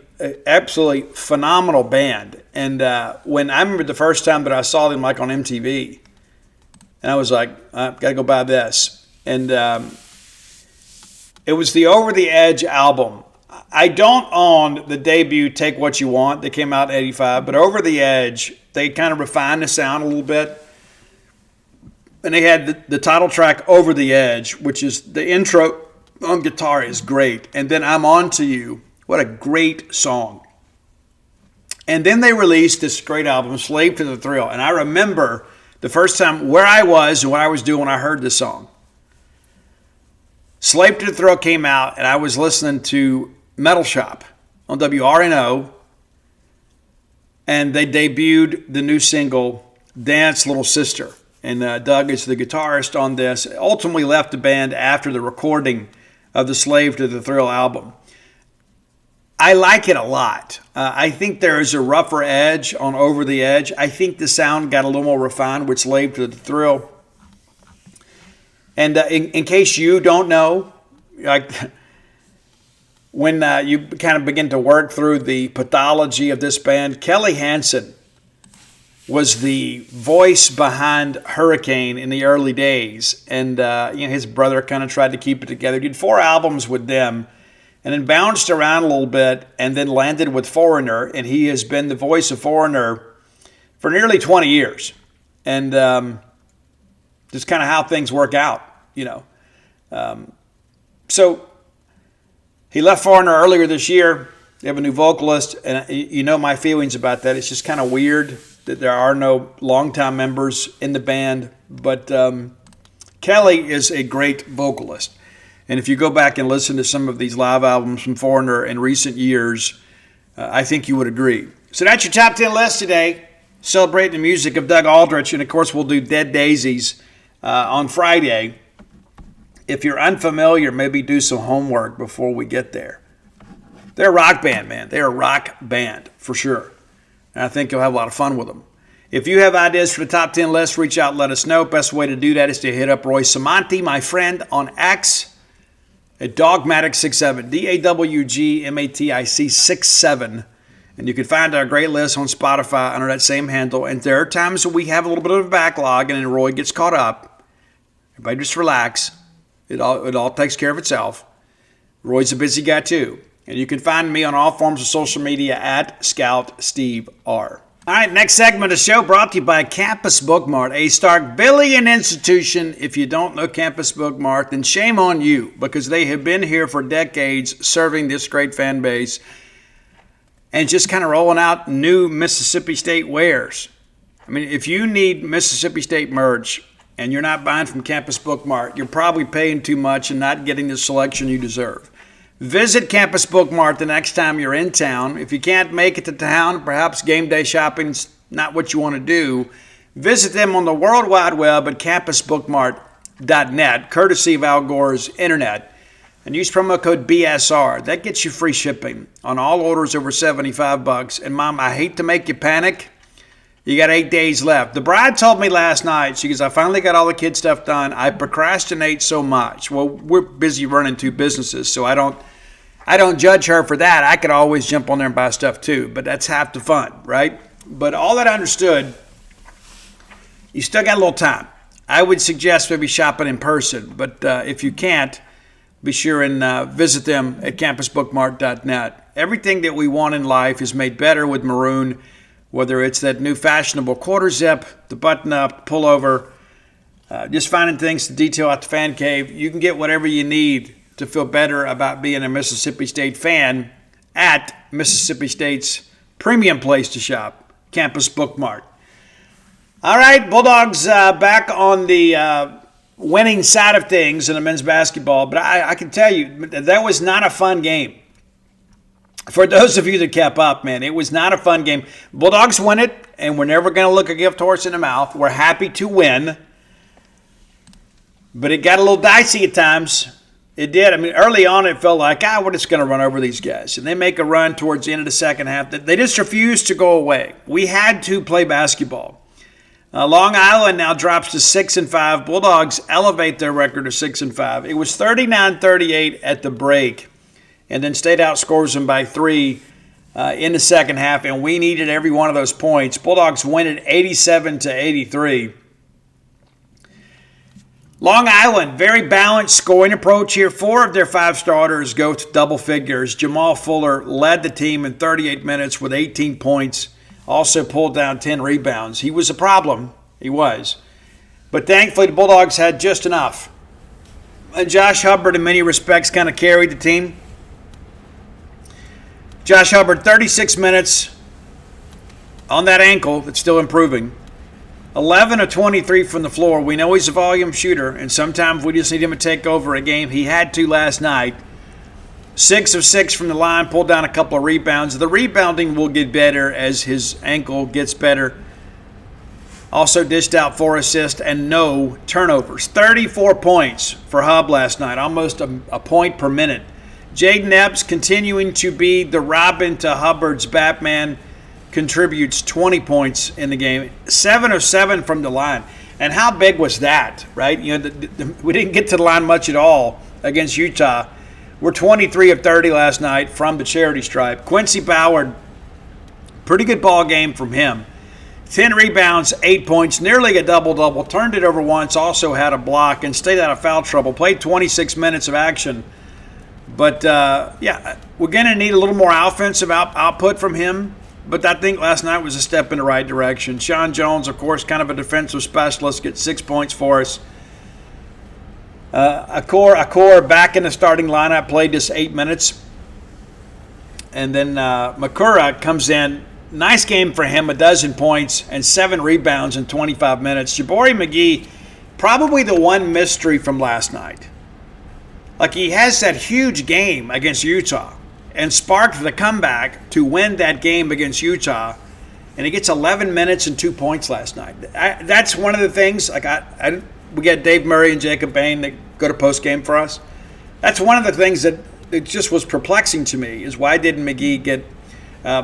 absolutely phenomenal band. And when I remember the first time that I saw them, like on MTV. And I was like, I've got to go buy this. And it was the Over the Edge album. I don't own the debut Take What You Want that came out in 85, but Over the Edge, they kind of refined the sound a little bit. And they had the title track Over the Edge, which is the intro on guitar is great. And then I'm On To You. What a great song. And then they released this great album, Slave to the Thrill. And I remember the first time where I was and what I was doing when I heard this song. Slave to the Thrill came out, and I was listening to Metal Shop on WRNO, and they debuted the new single, Dance Little Sister. And Doug is the guitarist on this. Ultimately left the band after the recording of the Slave to the Thrill album. I like it a lot. I think there is a rougher edge on Over the Edge. I think the sound got a little more refined with Slave to the Thrill. And in case you don't know, like when you kind of begin to work through the pathology of this band, Kelly Hansen was the voice behind Hurricane in the early days. And his brother kind of tried to keep it together. He did 4 albums with them, and then bounced around a little bit, and then landed with Foreigner, and he has been the voice of Foreigner for nearly 20 years. And just kind of how things work out, So he left Foreigner earlier this year. They have a new vocalist, and you know my feelings about that. It's just kind of weird that there are no longtime members in the band, but Kelly is a great vocalist. And if you go back and listen to some of these live albums from Foreigner in recent years, I think you would agree. So that's your top 10 list today, celebrating the music of Doug Aldrich. And, of course, we'll do Dead Daisies on Friday. If you're unfamiliar, maybe do some homework before we get there. They're a rock band, man. They're a rock band for sure. And I think you'll have a lot of fun with them. If you have ideas for the top 10 list, reach out and let us know. Best way to do that is to hit up Roy Samanti, my friend, on X. At Dogmatic67, DAWGMATIC67. And you can find our great list on Spotify under that same handle. And there are times that we have a little bit of a backlog and then Roy gets caught up. Everybody just relax. It all takes care of itself. Roy's a busy guy too. And you can find me on all forms of social media at Scout Steve R. All right, next segment of the show brought to you by Campus Bookmart, a Starkvillian institution. If you don't know Campus Bookmart, then shame on you, because they have been here for decades serving this great fan base and just kind of rolling out new Mississippi State wares. I mean, if you need Mississippi State merch and you're not buying from Campus Bookmart, you're probably paying too much and not getting the selection you deserve. Visit Campus Bookmart the next time you're in town. If you can't make it to town, perhaps game day shopping's not what you want to do, visit them on the World Wide Web at campusbookmart.net, courtesy of Al Gore's internet, and use promo code BSR. That gets you free shipping on all orders over $75. And Mom, I hate to make you panic. You got 8 days left. The bride told me last night, she goes, I finally got all the kid stuff done. I procrastinate so much. Well, we're busy running 2 businesses, so I don't judge her for that. I could always jump on there and buy stuff too, but that's half the fun, right? But all that understood, you still got a little time. I would suggest maybe shopping in person, but if you can't, be sure and visit them at campusbookmart.net. Everything that we want in life is made better with maroon, whether it's that new fashionable quarter zip, the button-up, pullover, just finding things to detail out the fan cave. You can get whatever you need to feel better about being a Mississippi State fan at Mississippi State's premium place to shop, Campus Bookmart. All right, Bulldogs back on the winning side of things in the men's basketball, but I can tell you that was not a fun game. For those of you that kept up, man, it was not a fun game. Bulldogs win it, and we're never going to look a gift horse in the mouth. We're happy to win. But it got a little dicey at times. It did. I mean, early on it felt like, we're just going to run over these guys. And they make a run towards the end of the second half. They just refused to go away. We had to play basketball. Long Island now drops to 6-5. Bulldogs elevate their record to 6-5. It was 39-38 at the break. And then State outscores them by 3 in the second half, and we needed every one of those points. Bulldogs win it 87-83. Long Island, very balanced scoring approach here. 4 of their 5 starters go to double figures. Jamal Fuller led the team in 38 minutes with 18 points, also pulled down 10 rebounds. He was a problem. He was. But thankfully, the Bulldogs had just enough. And Josh Hubbard, in many respects, kind of carried the team. Josh Hubbard, 36 minutes on that ankle that's still improving. 11 of 23 from the floor. We know he's a volume shooter, and sometimes we just need him to take over a game. He had to last night. 6 of 6 from the line, pulled down a couple of rebounds. The rebounding will get better as his ankle gets better. Also dished out 4 assists and no turnovers. 34 points for Hub last night, almost a point per minute. Jaden Epps continuing to be the Robin to Hubbard's Batman, contributes 20 points in the game. 7 of 7 from the line. And how big was that, right? You know, we didn't get to the line much at all against Utah. We're 23 of 30 last night from the charity stripe. Quincy Ballard, pretty good ball game from him. 10 rebounds, 8 points, nearly a double-double. Turned it over once, also had a block, and stayed out of foul trouble. Played 26 minutes of action. But, we're going to need a little more offensive output from him. But I think last night was a step in the right direction. Sean Jones, of course, kind of a defensive specialist, gets 6 points for us. Accor back in the starting lineup, played just 8 minutes. And then Makura comes in. Nice game for him, 12 points and 7 rebounds in 25 minutes. Jabari McGee, probably the one mystery from last night. Like, he has that huge game against Utah and sparked the comeback to win that game against Utah. And he gets 11 minutes and 2 points last night. That's one of the things. Like, we got Dave Murray and Jacob Bain that go to postgame for us. That's one of the things that it just was perplexing to me, is why didn't McGee get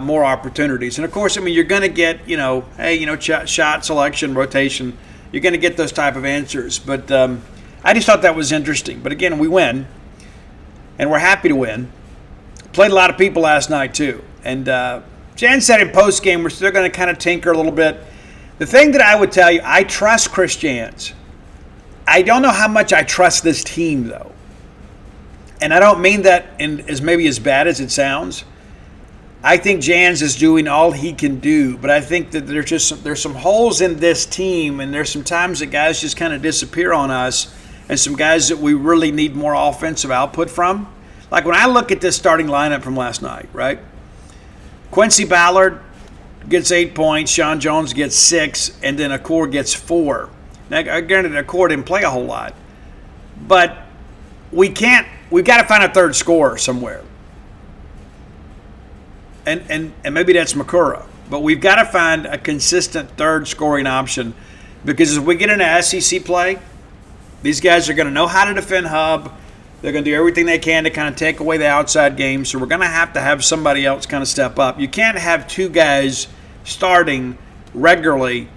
more opportunities? And, of course, I mean, you're going to get, shot selection, rotation. You're going to get those type of answers. But I just thought that was interesting. But, again, we win, and we're happy to win. Played a lot of people last night, too. And Jan said in postgame we're still going to kind of tinker a little bit. The thing that I would tell you, I trust Chris Jans. I don't know how much I trust this team, though. And I don't mean that as maybe as bad as it sounds. I think Jans is doing all he can do, but I think that there's some holes in this team, and there's some times that guys just kind of disappear on us, and some guys that we really need more offensive output from. Like when I look at this starting lineup from last night, right? Quincy Ballard gets 8 points, Sean Jones gets 6, and then Accor gets 4. Now, granted, Accor didn't play a whole lot, but we've got to find a third scorer somewhere. And maybe that's Makura. But we've got to find a consistent third scoring option, because as we get into SEC play, these guys are going to know how to defend Hub. They're going to do everything they can to kind of take away the outside game. So we're going to have somebody else kind of step up. You can't have 2 guys starting regularly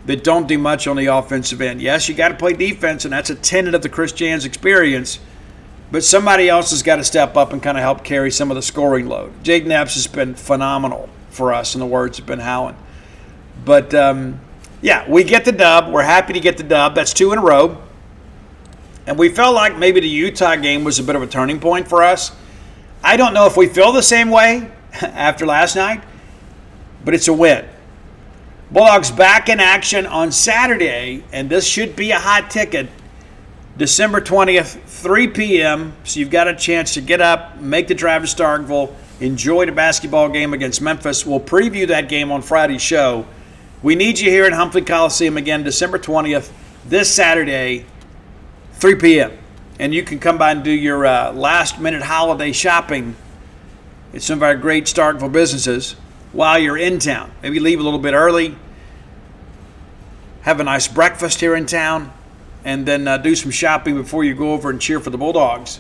that don't do much on the offensive end. Yes, you got to play defense, and that's a tenet of the Chris Jans experience. But somebody else has got to step up and kind of help carry some of the scoring load. Jaden Epps has been phenomenal for us, in the words of Ben Howland. But, we get the dub. We're happy to get the dub. That's 2 in a row. And we felt like maybe the Utah game was a bit of a turning point for us. I don't know if we feel the same way after last night, but it's a win. Bulldogs back in action on Saturday, and this should be a hot ticket. December 20th, 3 p.m., so you've got a chance to get up, make the drive to Starkville, enjoy the basketball game against Memphis. We'll preview that game on Friday's show. We need you here at Humphrey Coliseum again, December 20th, this Saturday. 3 p.m. And you can come by and do your last-minute holiday shopping at some of our great Starkville businesses while you're in town. Maybe leave a little bit early, have a nice breakfast here in town, and then do some shopping before you go over and cheer for the Bulldogs.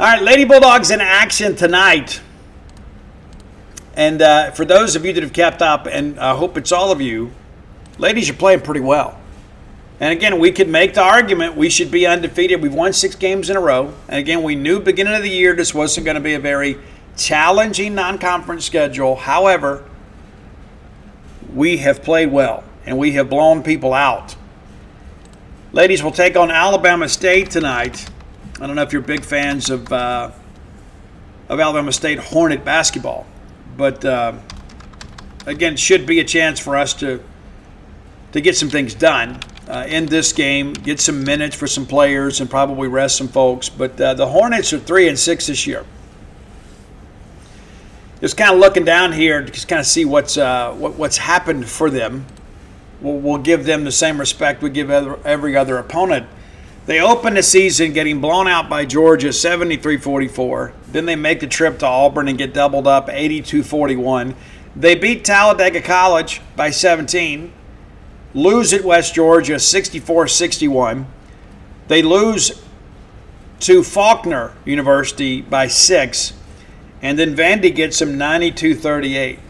All right, Lady Bulldogs in action tonight. And for those of you that have kept up, and I hope it's all of you, ladies are playing pretty well. And again, we could make the argument we should be undefeated. We've won 6 games in a row. And again, we knew beginning of the year this wasn't going to be a very challenging non-conference schedule. However, we have played well, and we have blown people out. Ladies will take on Alabama State tonight. I don't know if you're big fans of Alabama State Hornet basketball. But, again, should be a chance for us to get some things done in this game, get some minutes for some players, and probably rest some folks. But the Hornets are 3-6 this year. Just kind of looking down here to just kind of see what's happened for them. We'll give them the same respect we give every other opponent. They open the season getting blown out by Georgia 73-44. Then they make the trip to Auburn and get doubled up 82-41. They beat Talladega College by 17. Lose at West Georgia 64-61. They lose to Faulkner University by 6. And then Vandy gets them 92-38.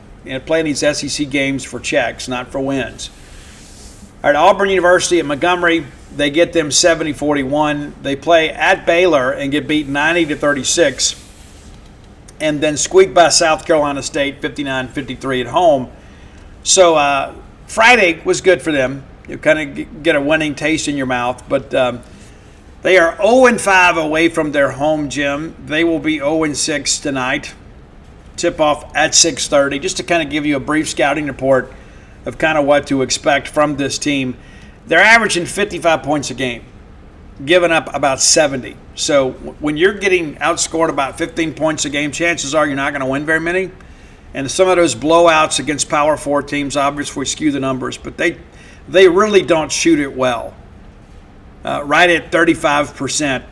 Playing these SEC games for checks, not for wins. All right, Auburn University at Montgomery, they get them 70-41. They play at Baylor and get beat 90-36. And then squeak by South Carolina State 59-53 at home. So Friday was good for them. You kind of get a winning taste in your mouth. But they are 0-5 away from their home gym. They will be 0-6 tonight. Tip-off at 6:30. Just to kind of give you a brief scouting report of kind of what to expect from this team. They're averaging 55 points a game, giving up about 70. So when you're getting outscored about 15 points a game, chances are you're not going to win very many. And some of those blowouts against Power 4 teams obviously skew the numbers, but they really don't shoot it well. Right at 35%.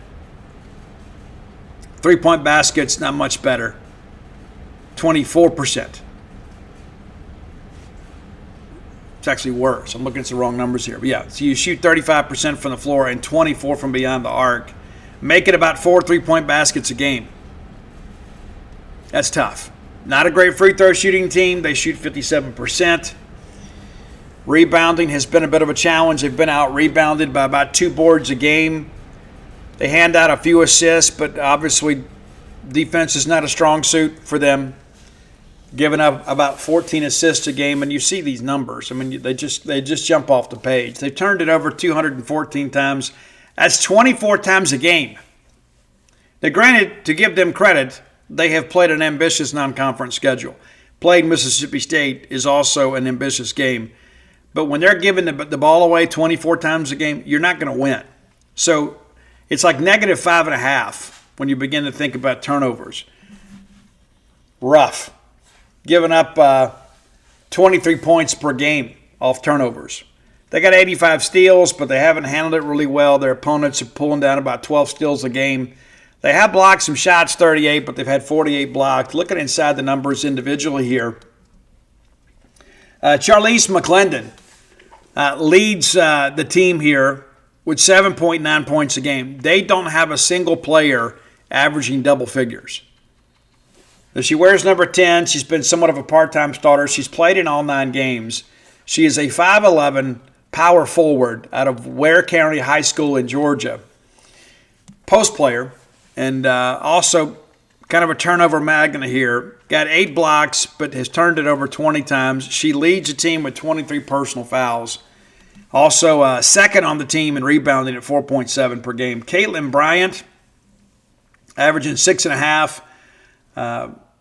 3-point baskets, not much better. 24%. It's actually worse. I'm looking at the wrong numbers here. But yeah, so you shoot 35% from the floor and 24 from beyond the arc. Make it about 4 3-point baskets a game. That's tough. Not a great free throw shooting team. They shoot 57%. Rebounding has been a bit of a challenge. They've been out-rebounded by about 2 boards a game. They hand out a few assists, but obviously defense is not a strong suit for them. Giving up about 14 assists a game, and you see these numbers. I mean, they just jump off the page. They've turned it over 214 times. That's 24 times a game. Now, granted, to give them credit, they have played an ambitious non-conference schedule. Playing Mississippi State is also an ambitious game. But when they're giving the ball away 24 times a game, you're not going to win. So it's like negative 5.5 when you begin to think about turnovers. Rough. Giving up 23 points per game off turnovers. They got 85 steals, but they haven't handled it really well. Their opponents are pulling down about 12 steals a game. They have blocked some shots, 38, but they've had 48 blocked. Looking inside the numbers individually here. Charlize McClendon leads the team here with 7.9 points a game. They don't have a single player averaging double figures. So she wears number 10. She's been somewhat of a part-time starter. She's played in all 9 games. She is a 5'11" power forward out of Ware County High School in Georgia. Post player, and also kind of a turnover magnet here. Got 8 blocks, but has turned it over 20 times. She leads the team with 23 personal fouls. Also second on the team in rebounding at 4.7 per game. Caitlin Bryant, averaging 6.5.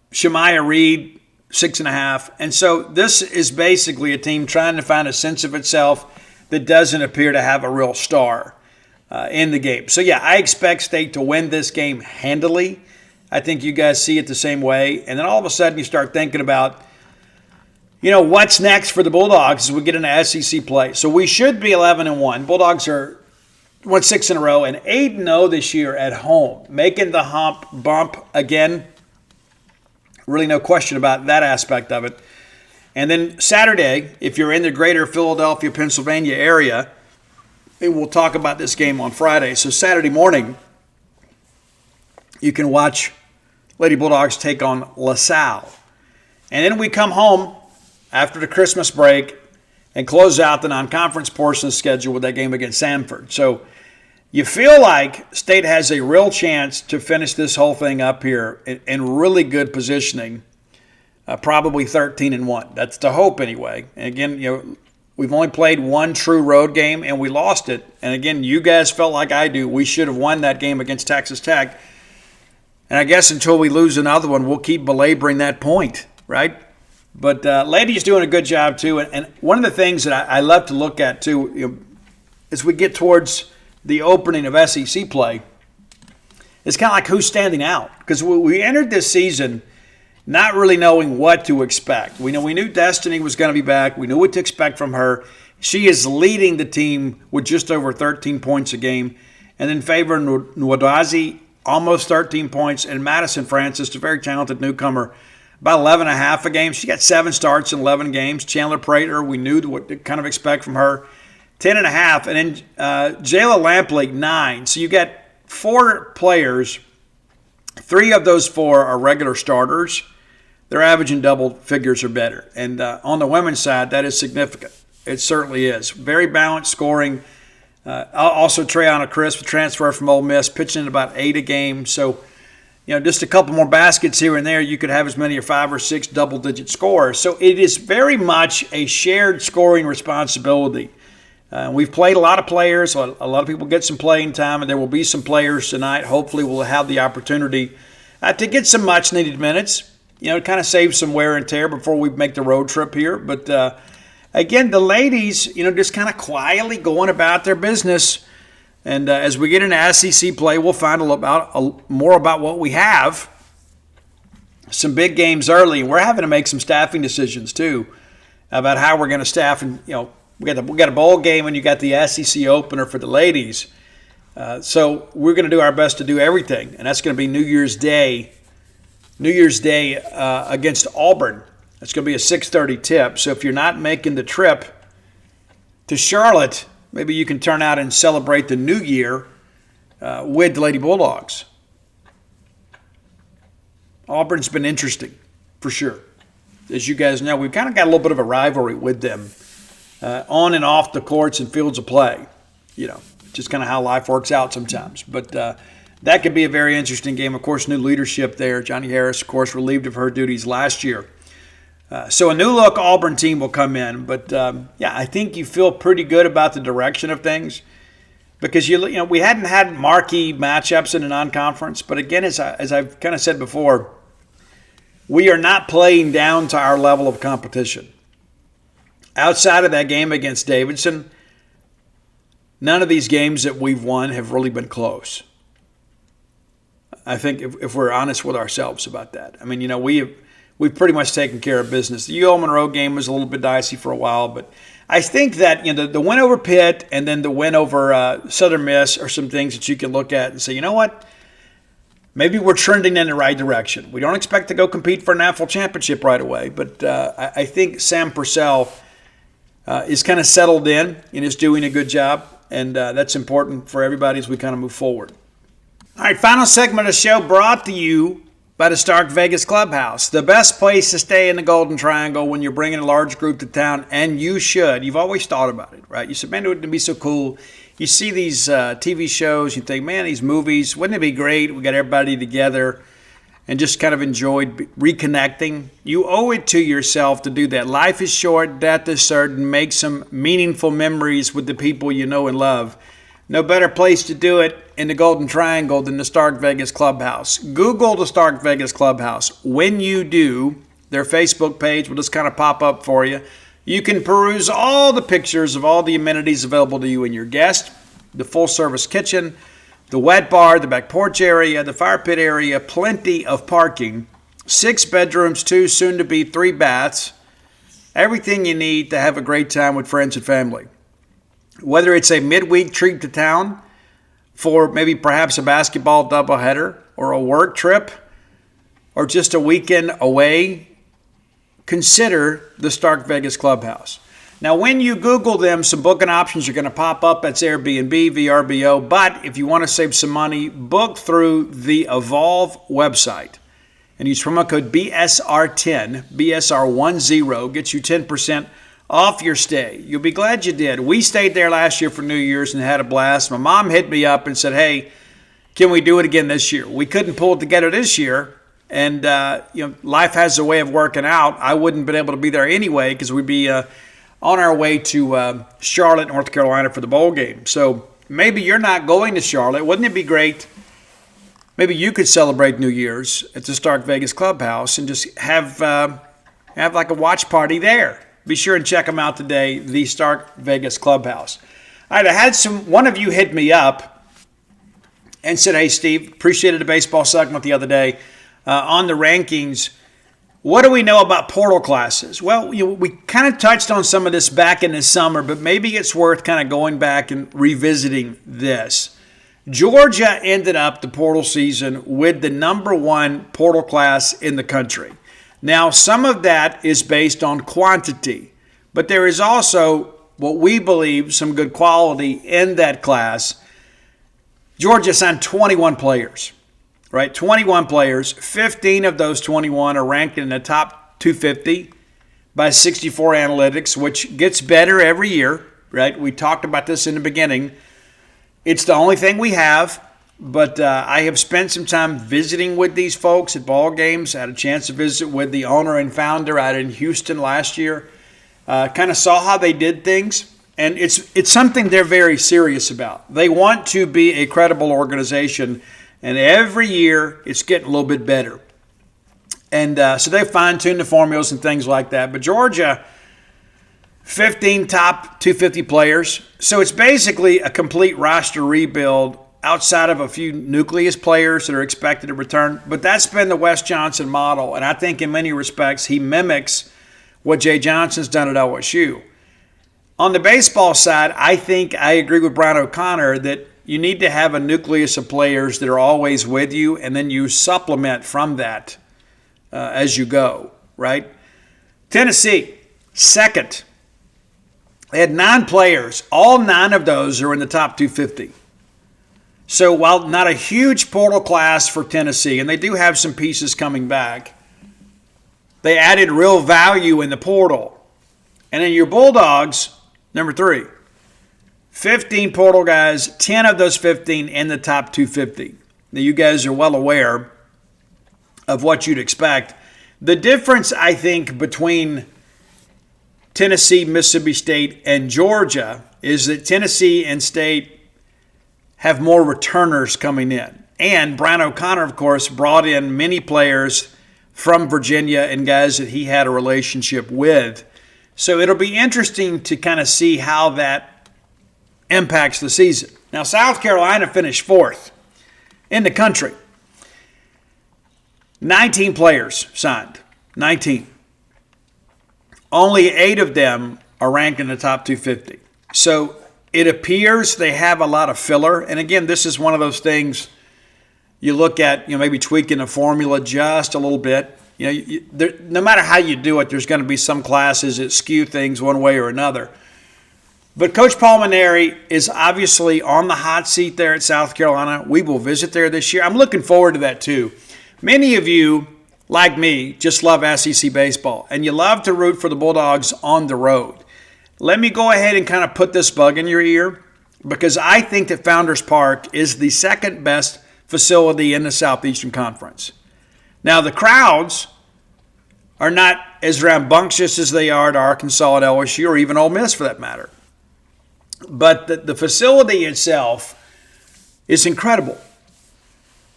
Shemaya Reed, 6.5. And so this is basically a team trying to find a sense of itself that doesn't appear to have a real star in the game. So, yeah, I expect State to win this game handily. I think you guys see it the same way. And then all of a sudden you start thinking about, what's next for the Bulldogs as we get into SEC play. So we should be 11-1. Bulldogs are won 6 in a row, and 8-0 this year at home, making the bump again. Really no question about that aspect of it. And then Saturday, if you're in the greater Philadelphia, Pennsylvania area, and we'll talk about this game on Friday. So Saturday morning, you can watch Lady Bulldogs take on LaSalle. And then we come home after the Christmas break and close out the non-conference portion of the schedule with that game against Samford. So you feel like State has a real chance to finish this whole thing up here in really good positioning, probably 13-1. That's the hope anyway. And again, we've only played one true road game, and we lost it. And again, you guys felt like I do. We should have won that game against Texas Tech. And I guess until we lose another one, we'll keep belaboring that point, right? But Lady's doing a good job, too. And one of the things that I love to look at, too, as we get towards the opening of SEC play, it's kind of like who's standing out. Because we entered this season not really knowing what to expect. We knew Destiny was going to be back. We knew what to expect from her. She is leading the team with just over 13 points a game. And then Favor Nwadazi, almost 13 points. And Madison Francis, a very talented newcomer, about 11.5 a game. She got 7 starts in 11 games. Chandler Prater, we knew what to kind of expect from her, 10.5. And then Jayla Lampley, 9. So you got 4 players. 3 of those 4 are regular starters. They're averaging double figures or better. And on the women's side, that is significant. It certainly is. Very balanced scoring. Also, Treyana Crisp, transfer from Ole Miss, pitching at about 8 a game. So, just a couple more baskets here and there, you could have as many as 5 or 6 double-digit scores. So it is very much a shared scoring responsibility. We've played a lot of players. A lot of people get some playing time, and there will be some players tonight. Hopefully we'll have the opportunity to get some much-needed minutes, to kind of save some wear and tear before we make the road trip here. But, again, the ladies, just kind of quietly going about their business. And as we get into SEC play, we'll find more about what we have. Some big games early, and we're having to make some staffing decisions, too, about how we're going to staff. And, we got a bowl game, and you got the SEC opener for the ladies. So we're going to do our best to do everything, and that's going to be New Year's Day against Auburn. It's going to be a 6:30 tip. So if you're not making the trip to Charlotte, maybe you can turn out and celebrate the new year with the Lady Bulldogs. Auburn's been interesting, for sure. As you guys know, we've kind of got a little bit of a rivalry with them on and off the courts and fields of play. Just kind of how life works out sometimes. But that could be a very interesting game. Of course, new leadership there. Johnny Harris, of course, relieved of her duties last year. So a new-look Auburn team will come in. But, I think you feel pretty good about the direction of things because, we hadn't had marquee matchups in the non-conference. But, again, as I've kind of said before, we are not playing down to our level of competition. Outside of that game against Davidson, none of these games that we've won have really been close. I think if we're honest with ourselves about that. I mean, we've pretty much taken care of business. The UL Monroe game was a little bit dicey for a while, but I think that the win over Pitt and then the win over Southern Miss are some things that you can look at and say, you know what? Maybe we're trending in the right direction. We don't expect to go compete for a national championship right away, but I think Sam Purcell is kind of settled in and is doing a good job, and that's important for everybody as we kind of move forward. All right, final segment of the show brought to you by the Stark Vegas Clubhouse, the best place to stay in the Golden Triangle when you're bringing a large group to town, and you should. You've always thought about it, right? You said, man, it would be so cool. You see these TV shows, you think, man, these movies, wouldn't it be great? We got everybody together and just kind of enjoyed reconnecting. You owe it to yourself to do that. Life is short, death is certain. Make some meaningful memories with the people you know and love. No better place to do it in the Golden Triangle than the Stark Vegas Clubhouse. Google the Stark Vegas Clubhouse. When you do, their Facebook page will just kind of pop up for you. You can peruse all the pictures of all the amenities available to you and your guest. The full-service kitchen, the wet bar, the back porch area, the fire pit area, plenty of parking. 6 bedrooms, 2, soon to be 3 baths. Everything you need to have a great time with friends and family. Whether it's a midweek treat to town for maybe perhaps a basketball doubleheader or a work trip or just a weekend away, consider the Stark Vegas Clubhouse. Now, when you Google them, some booking options are going to pop up. That's Airbnb, VRBO. But if you want to save some money, book through the Evolve website and use promo code BSR10, BSR10, gets you 10% off your stay. You'll be glad you did. We stayed there last year for New Year's and had a blast. My mom hit me up and said, hey, can we do it again this year? We couldn't pull it together this year. And, life has a way of working out. I wouldn't have been able to be there anyway because we'd be on our way to Charlotte, North Carolina for the bowl game. So maybe you're not going to Charlotte. Wouldn't it be great? Maybe you could celebrate New Year's at the Stark Vegas Clubhouse and just have like a watch party there. Be sure and check them out today, the Stark Vegas Clubhouse. All right, I had one of you hit me up and said, hey, Steve, appreciated a baseball segment the other day on the rankings. What do we know about portal classes? Well, we kind of touched on some of this back in the summer, but maybe it's worth kind of going back and revisiting this. Georgia ended up the portal season with the number 1 portal class in the country. Now, some of that is based on quantity, but there is also what we believe some good quality in that class. Georgia signed 21 players, right? 21 players. 15 of those 21 are ranked in the top 250 by 64 Analytics, which gets better every year, right? We talked about this in the beginning. It's the only thing we have. But I have spent some time visiting with these folks at ball games. I had a chance to visit with the owner and founder out in Houston last year. Kind of saw how they did things. And it's something they're very serious about. They want to be a credible organization. And every year it's getting a little bit better. And so they fine-tuned the formulas and things like that. But Georgia, 15 top 250 players. So it's basically a complete roster rebuild outside of a few nucleus players that are expected to return. But that's been the Wes Johnson model. And I think in many respects, he mimics what Jay Johnson's done at LSU. On the baseball side, I think I agree with Brian O'Connor that you need to have a nucleus of players that are always with you, and then you supplement from that as you go, right? Tennessee, second. They had 9 players. All 9 of those are in the top 250. So while not a huge portal class for Tennessee, and they do have some pieces coming back, they added real value in the portal. And then your Bulldogs, number 3, 15 portal guys, 10 of those 15 in the top 250. Now you guys are well aware of what you'd expect. The difference, I think, between Tennessee, Mississippi State, and Georgia is that Tennessee and State have more returners coming in. And Brian O'Connor, of course, brought in many players from Virginia and guys that he had a relationship with. So it'll be interesting to kind of see how that impacts the season. Now, South Carolina finished 4th in the country. 19 players signed. 19. Only 8 of them are ranked in the top 250. So it appears they have a lot of filler. And again, this is one of those things you look at, maybe tweaking the formula just a little bit. No matter how you do it, there's going to be some classes that skew things one way or another. But Coach Paul Mainieri is obviously on the hot seat there at South Carolina. We will visit there this year. I'm looking forward to that too. Many of you, like me, just love SEC baseball, and you love to root for the Bulldogs on the road. Let me go ahead and kind of put this bug in your ear, because I think that Founders Park is the second best facility in the Southeastern Conference. Now, the crowds are not as rambunctious as they are at Arkansas and LSU, or even Ole Miss for that matter. But the facility itself is incredible.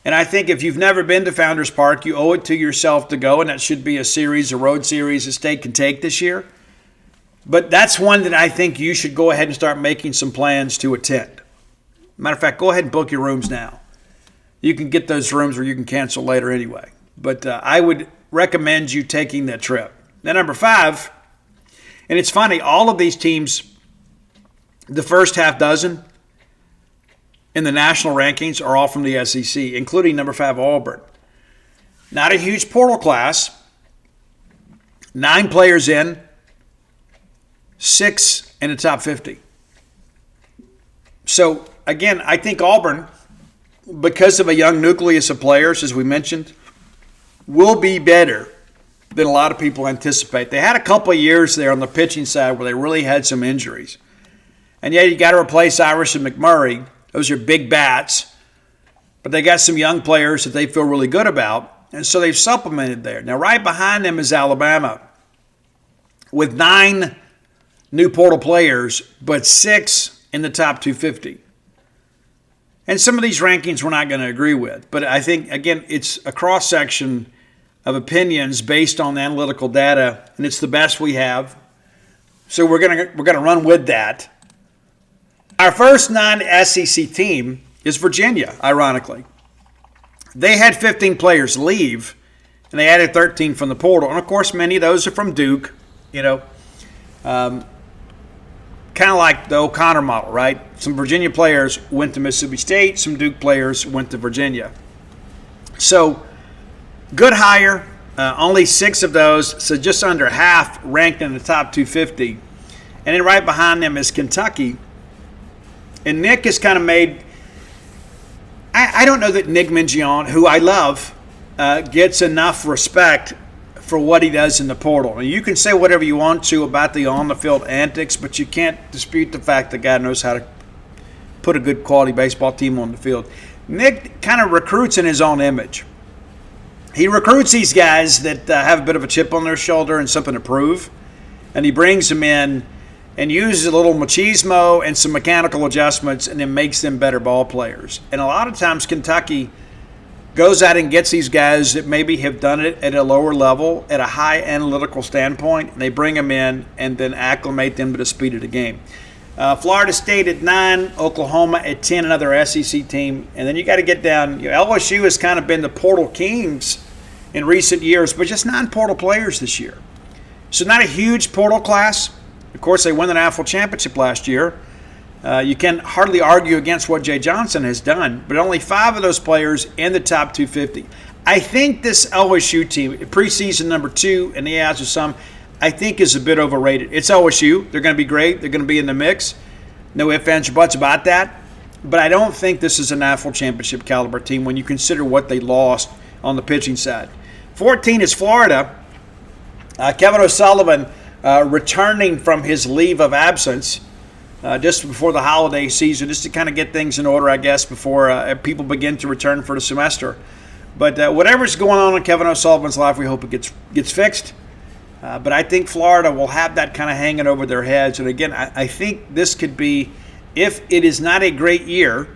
And I think if you've never been to Founders Park, you owe it to yourself to go, and that should be a road series that State can take this year. But that's one that I think you should go ahead and start making some plans to attend. Matter of fact, go ahead and book your rooms now. You can get those rooms or you can cancel later anyway. But I would recommend you taking that trip. Now, number 5, and it's funny, all of these teams, the first half dozen, in the national rankings are all from the SEC, including number 5 Auburn. Not a huge portal class. 9 players in, 6 in the top 50. So, again, I think Auburn, because of a young nucleus of players, as we mentioned, will be better than a lot of people anticipate. They had a couple of years there on the pitching side where they really had some injuries. And yeah, you got to replace Irish and McMurray. Those are big bats. But they got some young players that they feel really good about. And so they've supplemented there. Now, right behind them is Alabama with 9 new portal players, but 6 in the top 250. And some of these rankings we're not going to agree with. But I think, again, it's a cross-section of opinions based on analytical data, and it's the best we have. So we're gonna run with that. Our first non-SEC team is Virginia, ironically. They had 15 players leave, and they added 13 from the portal. And, of course, many of those are from Duke, kind of like the O'Connor model, right? Some Virginia players went to Mississippi State. Some Duke players went to Virginia. So, good hire. Only 6 of those, so just under half ranked in the top 250. And then right behind them is Kentucky. And Nick has kind of made – I don't know that Nick Mingione, who I love, gets enough respect for what he does in the portal. And you can say whatever you want to about the on-the-field antics, but you can't dispute the fact that God knows how to put a good quality baseball team on the field. Nick kind of recruits in his own image. He recruits these guys that have a bit of a chip on their shoulder and something to prove, and he brings them in and uses a little machismo and some mechanical adjustments and then makes them better ball players. And a lot of times Kentucky goes out and gets these guys that maybe have done it at a lower level, at a high analytical standpoint, and they bring them in and then acclimate them to the speed of the game. Florida State at 9, Oklahoma at 10, another SEC team. And then you got to get down. LSU has kind of been the portal kings in recent years, but just non-portal players this year. So not a huge portal class. Of course, they won the national championship last year. You can hardly argue against what Jay Johnson has done, but only 5 of those players in the top 250. I think this LSU team, preseason number 2, and the odds are some, I think is a bit overrated. It's LSU. They're going to be great. They're going to be in the mix. No ifs, ands, or buts about that. But I don't think this is a national championship caliber team when you consider what they lost on the pitching side. 14 is Florida. Kevin O'Sullivan returning from his leave of absence just before the holiday season, just to kind of get things in order, I guess, before people begin to return for the semester. But whatever's going on in Kevin O'Sullivan's life, we hope it gets fixed. But I think Florida will have that kind of hanging over their heads. And again, I think this could be, if it is not a great year,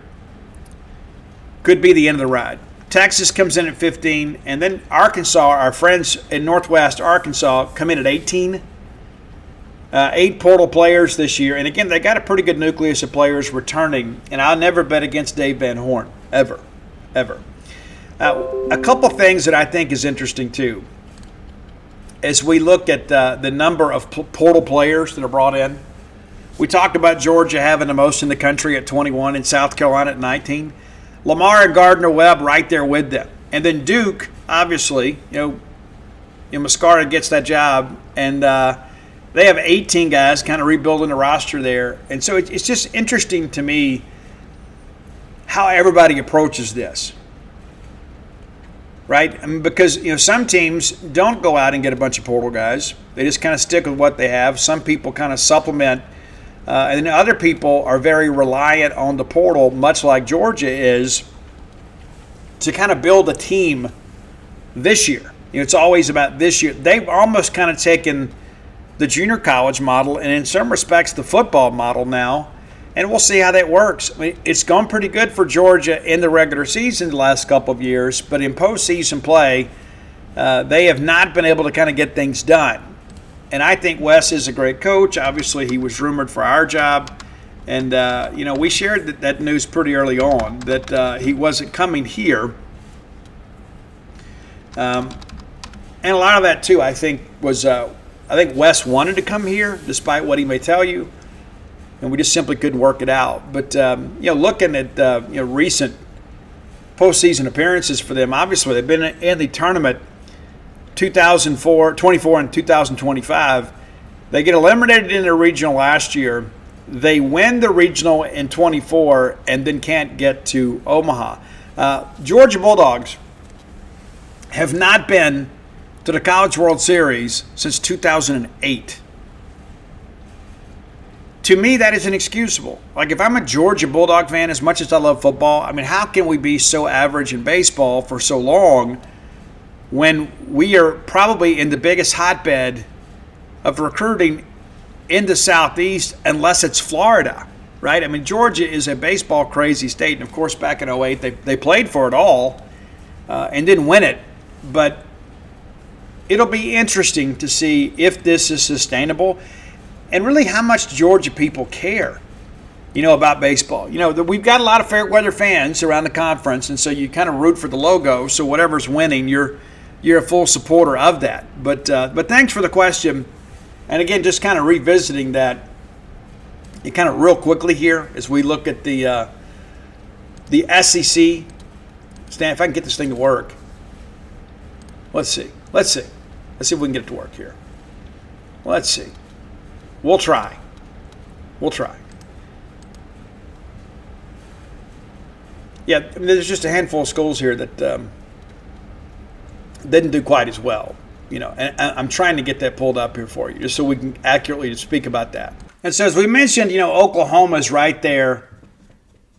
could be the end of the ride. Texas comes in at 15, and then Arkansas, our friends in Northwest Arkansas, come in at 18. 8 portal players this year. And again, they got a pretty good nucleus of players returning. And I'll never bet against Dave Van Horn, ever. A couple things that I think is interesting, too, as we look at the number of portal players that are brought in. We talked about Georgia having the most in the country at 21 and South Carolina at 19. Lamar and Gardner-Webb right there with them. And then Duke, obviously, Mascara gets that job, and they have 18 guys kind of rebuilding the roster there. And so it's just interesting to me how everybody approaches this, right? I mean, because some teams don't go out and get a bunch of portal guys. They just kind of stick with what they have. Some people kind of supplement, and then other people are very reliant on the portal, much like Georgia is, to kind of build a team this year. It's always about this year. They've almost kind of taken the junior college model and in some respects the football model now, and we'll see how that works. I mean, it's gone pretty good for Georgia in the regular season the last couple of years, but in postseason play, they have not been able to kind of get things done. And I think Wes is a great coach. Obviously, he was rumored for our job, and we shared that news pretty early on that he wasn't coming here. And a lot of that too, I think, was I think Wes wanted to come here, despite what he may tell you. and we just simply couldn't work it out. But looking at recent postseason appearances for them, obviously they've been in the tournament 2024 and 2025. They get eliminated in the regional last year. They win the regional in 24 and then can't get to Omaha. Georgia Bulldogs have not been to the College World Series since 2008. To me, that is inexcusable. Like, if I'm a Georgia Bulldog fan, as much as I love football, I mean, how can we be so average in baseball for so long when we are probably in the biggest hotbed of recruiting in the Southeast, unless it's Florida, right? I mean, Georgia is a baseball crazy state. And, of course, back in 08, they played for it all and didn't win it. But it'll be interesting to see if this is sustainable and really how much Georgia people care, about baseball. We've got a lot of fair weather fans around the conference, and so you kind of root for the logo. So whatever's winning, you're a full supporter of that. But thanks for the question. And again, just kind of revisiting that, kind of real quickly here as we look at the SEC. Stan, if I can get this thing to work. Let's see if we can get it to work here. Let's see. We'll try. Yeah, I mean, there's just a handful of schools here that didn't do quite as well. And I'm trying to get that pulled up here for you, just so we can accurately speak about that. And so, as we mentioned, Oklahoma's right there,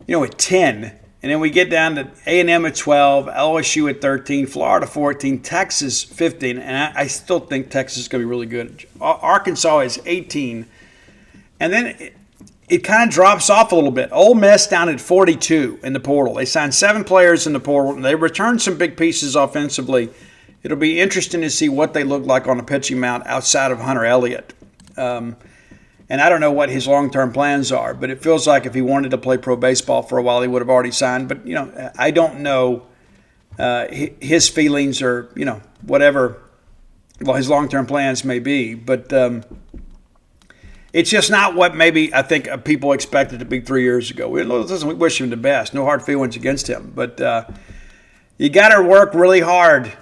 at 10. And then we get down to A&M at 12, LSU at 13, Florida 14, Texas 15. And I still think Texas is going to be really good. Arkansas is 18. And then it kind of drops off a little bit. Ole Miss down at 42 in the portal. They signed 7 players in the portal, and they returned some big pieces offensively. It'll be interesting to see what they look like on the pitching mound outside of Hunter Elliott. And I don't know what his long-term plans are, but it feels like if he wanted to play pro baseball for a while, he would have already signed. But, I don't know his feelings or, whatever his long-term plans may be. But it's just not what maybe I think people expected to be 3 years ago. We wish him the best. No hard feelings against him. But you got to work really hard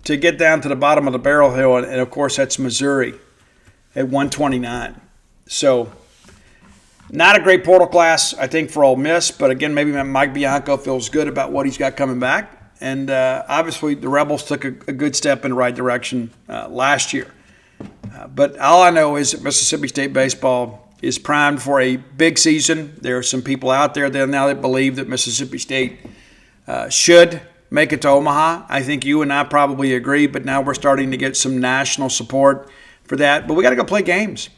to get down to the bottom of the barrel hill. And of course, that's Missouri at 129. So not a great portal class, I think, for Ole Miss. But again, maybe Mike Bianco feels good about what he's got coming back. And obviously the Rebels took a good step in the right direction last year. But all I know is that Mississippi State baseball is primed for a big season. There are some people out there now that believe that Mississippi State should make it to Omaha. I think you and I probably agree, but now we're starting to get some national support for that. But we got to go play games.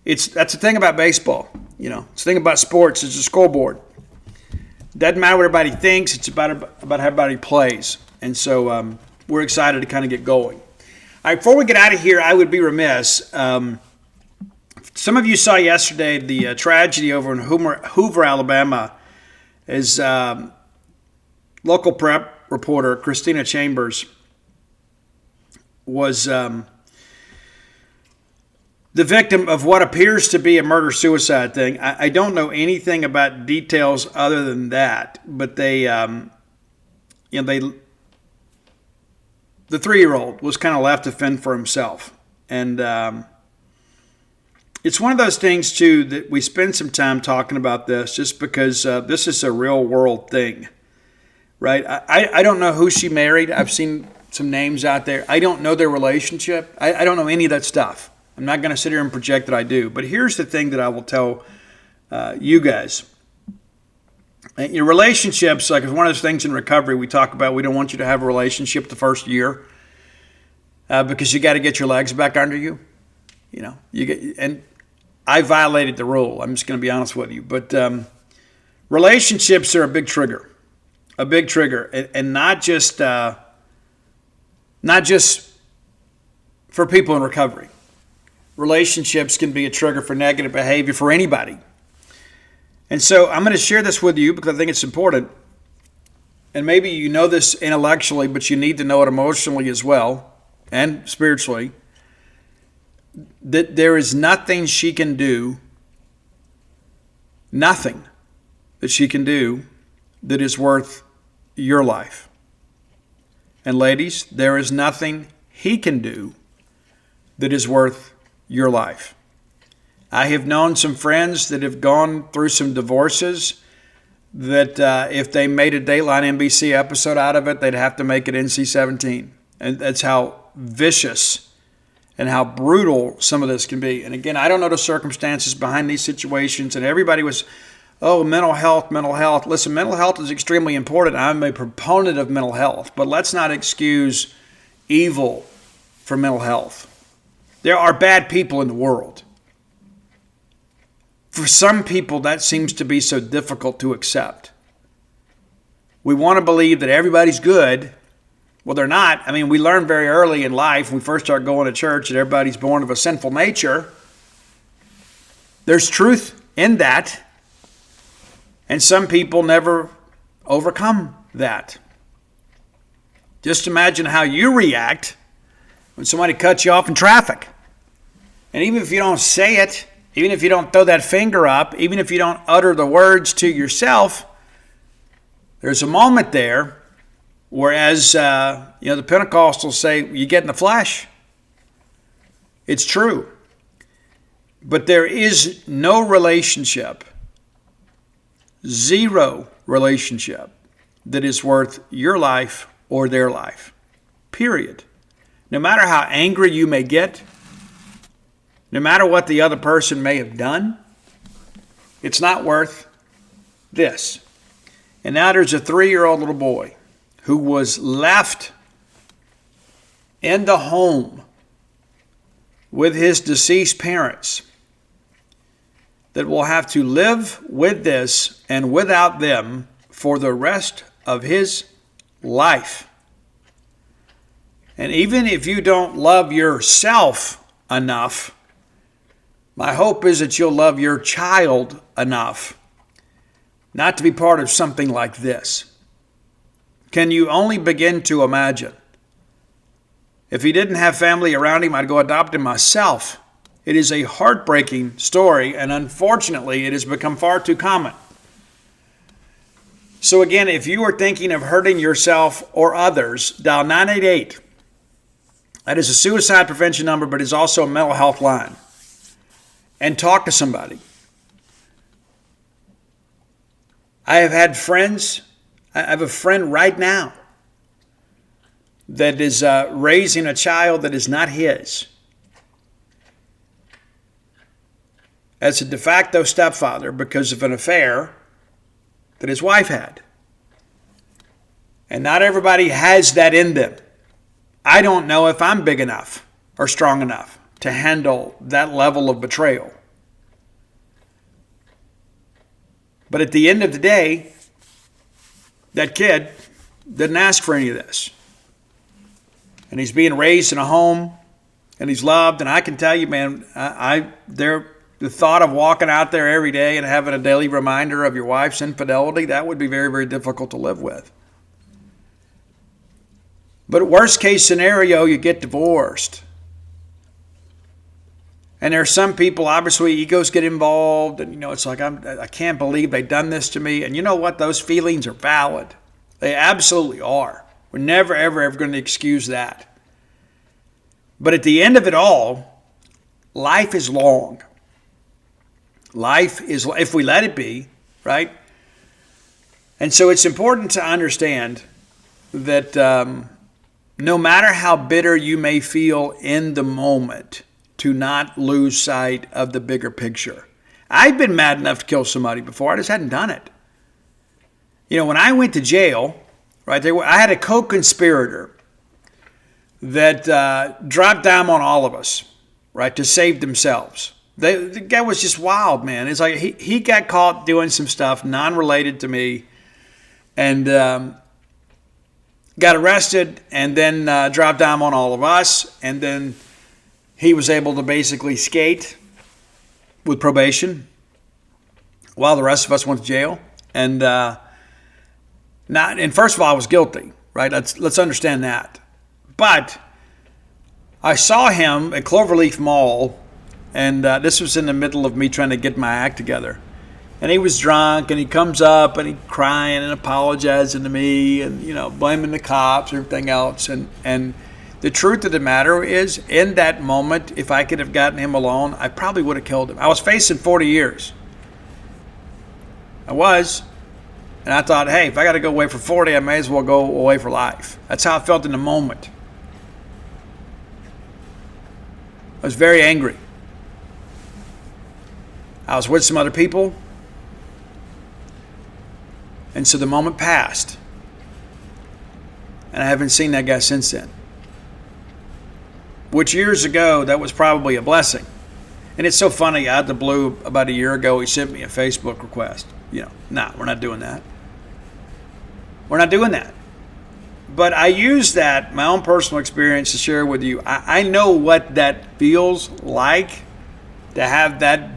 That's the thing about baseball. It's the thing about sports. It's a scoreboard. Doesn't matter what everybody thinks. It's about how everybody plays. And so we're excited to kind of get going. All right, before we get out of here, I would be remiss. Some of you saw yesterday the tragedy over in Hoover, Alabama, as local prep reporter Christina Chambers was the victim of what appears to be a murder-suicide thing. I don't know anything about details other than that, but the 3-year-old was kind of left to fend for himself. And it's one of those things, too, that we spend some time talking about this just because this is a real-world thing, right? I don't know who she married. I've seen some names out there. I don't know their relationship. I don't know any of that stuff. I'm not going to sit here and project that I do. But here's the thing that I will tell you guys. Your relationships, like it's one of those things in recovery we talk about. We don't want you to have a relationship the first year because you got to get your legs back under you. And I violated the rule. I'm just going to be honest with you. But relationships are a big trigger, and not just for people in recovery. Relationships can be a trigger for negative behavior for anybody. And so I'm going to share this with you because I think it's important. And maybe you know this intellectually, but you need to know it emotionally as well and spiritually. that there is nothing she can do, nothing that she can do that is worth your life. And ladies, there is nothing he can do that is worth your life. I have known some friends that have gone through some divorces that if they made a Dateline NBC episode out of it, they'd have to make it NC-17. And that's how vicious and how brutal some of this can be. And again, I don't know the circumstances behind these situations. And everybody was, oh, mental health, mental health. Listen, mental health is extremely important. I'm a proponent of mental health. But let's not excuse evil for mental health. There are bad people in the world. For some people, that seems to be so difficult to accept. We want to believe that everybody's good. Well, they're not. I mean, we learn very early in life, when we first start going to church, that everybody's born of a sinful nature. There's truth in that. And some people never overcome that. Just imagine how you react when somebody cuts you off in traffic. And even if you don't say it, even if you don't throw that finger up, even if you don't utter the words to yourself, there's a moment there where, as the Pentecostals say, you get in the flesh. It's true. But there is no relationship, zero relationship, that is worth your life or their life. Period. No matter how angry you may get, no matter what the other person may have done, it's not worth this. And now there's a 3-year-old little boy who was left in the home with his deceased parents that will have to live with this and without them for the rest of his life. And even if you don't love yourself enough, my hope is that you'll love your child enough not to be part of something like this. Can you only begin to imagine? If he didn't have family around him, I'd go adopt him myself. It is a heartbreaking story, and unfortunately, it has become far too common. So again, if you are thinking of hurting yourself or others, dial 988. That is a suicide prevention number, but it's also a mental health line. And talk to somebody. I have had friends. I have a friend right now that is raising a child that is not his. As a de facto stepfather because of an affair that his wife had. And not everybody has that in them. I don't know if I'm big enough or strong enough to handle that level of betrayal. But at the end of the day, that kid didn't ask for any of this. And he's being raised in a home, and he's loved. And I can tell you, man, the thought of walking out there every day and having a daily reminder of your wife's infidelity, that would be very, very difficult to live with. But worst case scenario, you get divorced. And there are some people, obviously, egos get involved. And, it's like, I can't believe they've done this to me. And you know what? Those feelings are valid. They absolutely are. We're never, ever, ever going to excuse that. But at the end of it all, life is long. Life is, if we let it be, right? And so it's important to understand that no matter how bitter you may feel in the moment, to not lose sight of the bigger picture. I've been mad enough to kill somebody before. I just hadn't done it. When I went to jail, right, I had a co-conspirator that dropped down on all of us, right, to save themselves. The guy was just wild, man. It's like he got caught doing some stuff non-related to me and got arrested and then dropped down on all of us, and then he was able to basically skate with probation while the rest of us went to jail. And first of all, I was guilty, right? Let's understand that. But I saw him at Cloverleaf Mall, and this was in the middle of me trying to get my act together. And he was drunk, and he comes up, and he's crying and apologizing to me, and blaming the cops and everything else. And the truth of the matter is, in that moment, if I could have gotten him alone, I probably would have killed him. I was facing 40 years. I was. And I thought, hey, if I got to go away for 40, I may as well go away for life. That's how I felt in the moment. I was very angry. I was with some other people. And so the moment passed. And I haven't seen that guy since then. Which years ago, that was probably a blessing. And it's so funny, out of the blue, about a year ago, he sent me a Facebook request. Nah, we're not doing that. We're not doing that. But I use that, my own personal experience, to share with you. I know what that feels like, to have that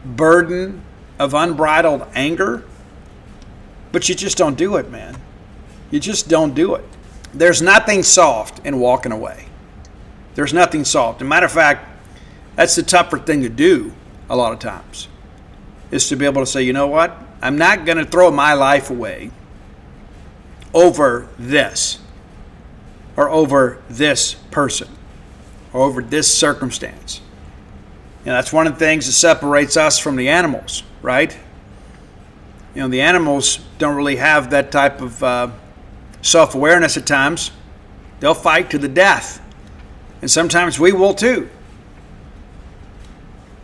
burden of unbridled anger. But you just don't do it, man. You just don't do it. There's nothing soft in walking away. There's nothing soft. As a matter of fact, that's the tougher thing to do a lot of times, is to be able to say, you know what? I'm not going to throw my life away over this, or over this person, or over this circumstance. That's one of the things that separates us from the animals, right? The animals don't really have that type of self-awareness at times. They'll fight to the death. And sometimes we will too.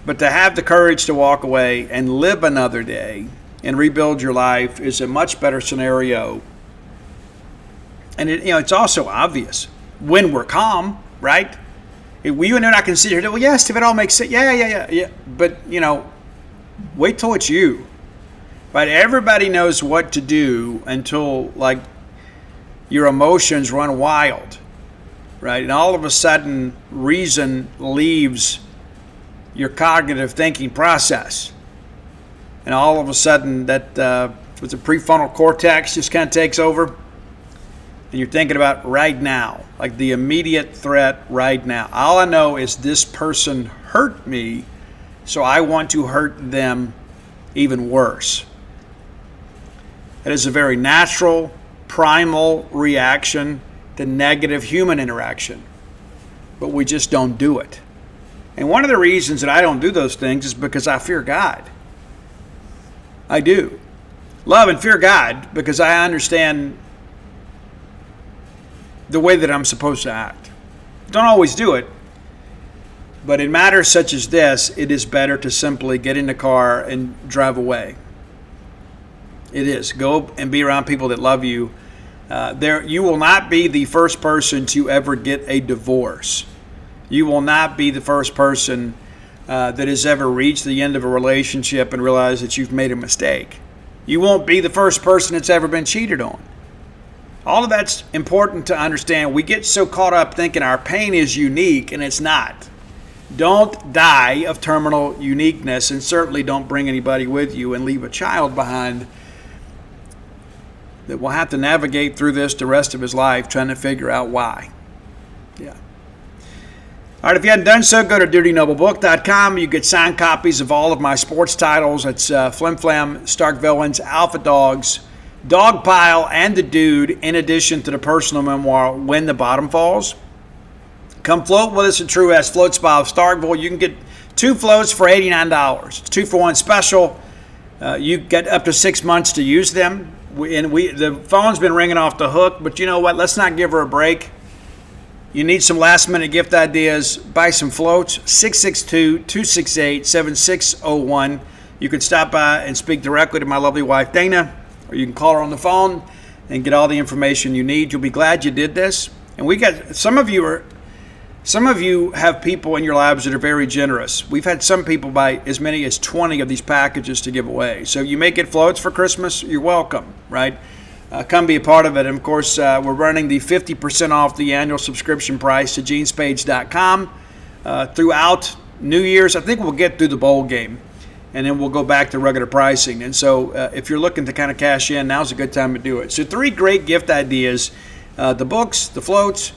But to have the courage to walk away and live another day and rebuild your life is a much better scenario. And it's also obvious when we're calm, right? You and I can sit here, well, yes, if it all makes sense. Yeah. But, wait till it's you. Right? Everybody knows what to do until, your emotions run wild, right? And all of a sudden, reason leaves your cognitive thinking process. And all of a sudden, that the prefrontal cortex just kind of takes over. And you're thinking about right now, like the immediate threat right now. All I know is this person hurt me, so I want to hurt them even worse. It is a very natural, primal reaction to negative human interaction, but we just don't do it. And one of the reasons that I don't do those things is because I fear God. I do. Love and fear God because I understand the way that I'm supposed to act. Don't always do it, but in matters such as this, it is better to simply get in the car and drive away. It is. Go and be around people that love you. You will not be the first person to ever get a divorce. You will not be the first person that has ever reached the end of a relationship and realized that you've made a mistake. You won't be the first person that's ever been cheated on. All of that's important to understand. We get so caught up thinking our pain is unique, and it's not. Don't die of terminal uniqueness, and certainly don't bring anybody with you and leave a child behind that will have to navigate through this the rest of his life trying to figure out why. Yeah. All right, if you hadn't done so, go to DutyNobleBook.com. You get signed copies of all of my sports titles. It's Flim Flam, Stark Villains, Alpha Dogs, Dogpile, and The Dude, in addition to the personal memoir, When the Bottom Falls. Come float with us at True S Float Spa of Starkville. You can get 2 floats for $89. It's 2-for-1 special. You get up to 6 months to use them. The phone's been ringing off the hook, but you know what? Let's not give her a break. You need some last-minute gift ideas. Buy some floats. 662-268-7601. You can stop by and speak directly to my lovely wife, Dana, or you can call her on the phone and get all the information you need. You'll be glad you did this. And we got some of you have people in your lives that are very generous. We've had some people buy as many as 20 of these packages to give away. So you may get floats for Christmas. You're welcome, right? Come be a part of it. And, of course, we're running the 50% off the annual subscription price to genespage.com throughout New Year's. I think we'll get through the bowl game, and then we'll go back to regular pricing. And so if you're looking to kind of cash in, now's a good time to do it. So 3 great gift ideas, the books, the floats,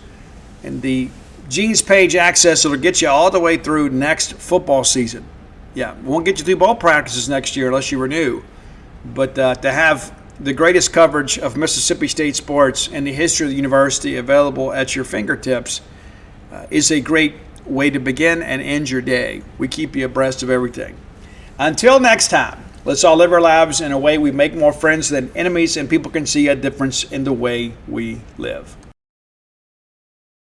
And the Genes page access will get you all the way through next football season. Yeah, won't get you through bowl practices next year unless you renew. But to have the greatest coverage of Mississippi State sports and the history of the university available at your fingertips is a great way to begin and end your day. We keep you abreast of everything. Until next time, let's all live our lives in a way we make more friends than enemies, and people can see a difference in the way we live.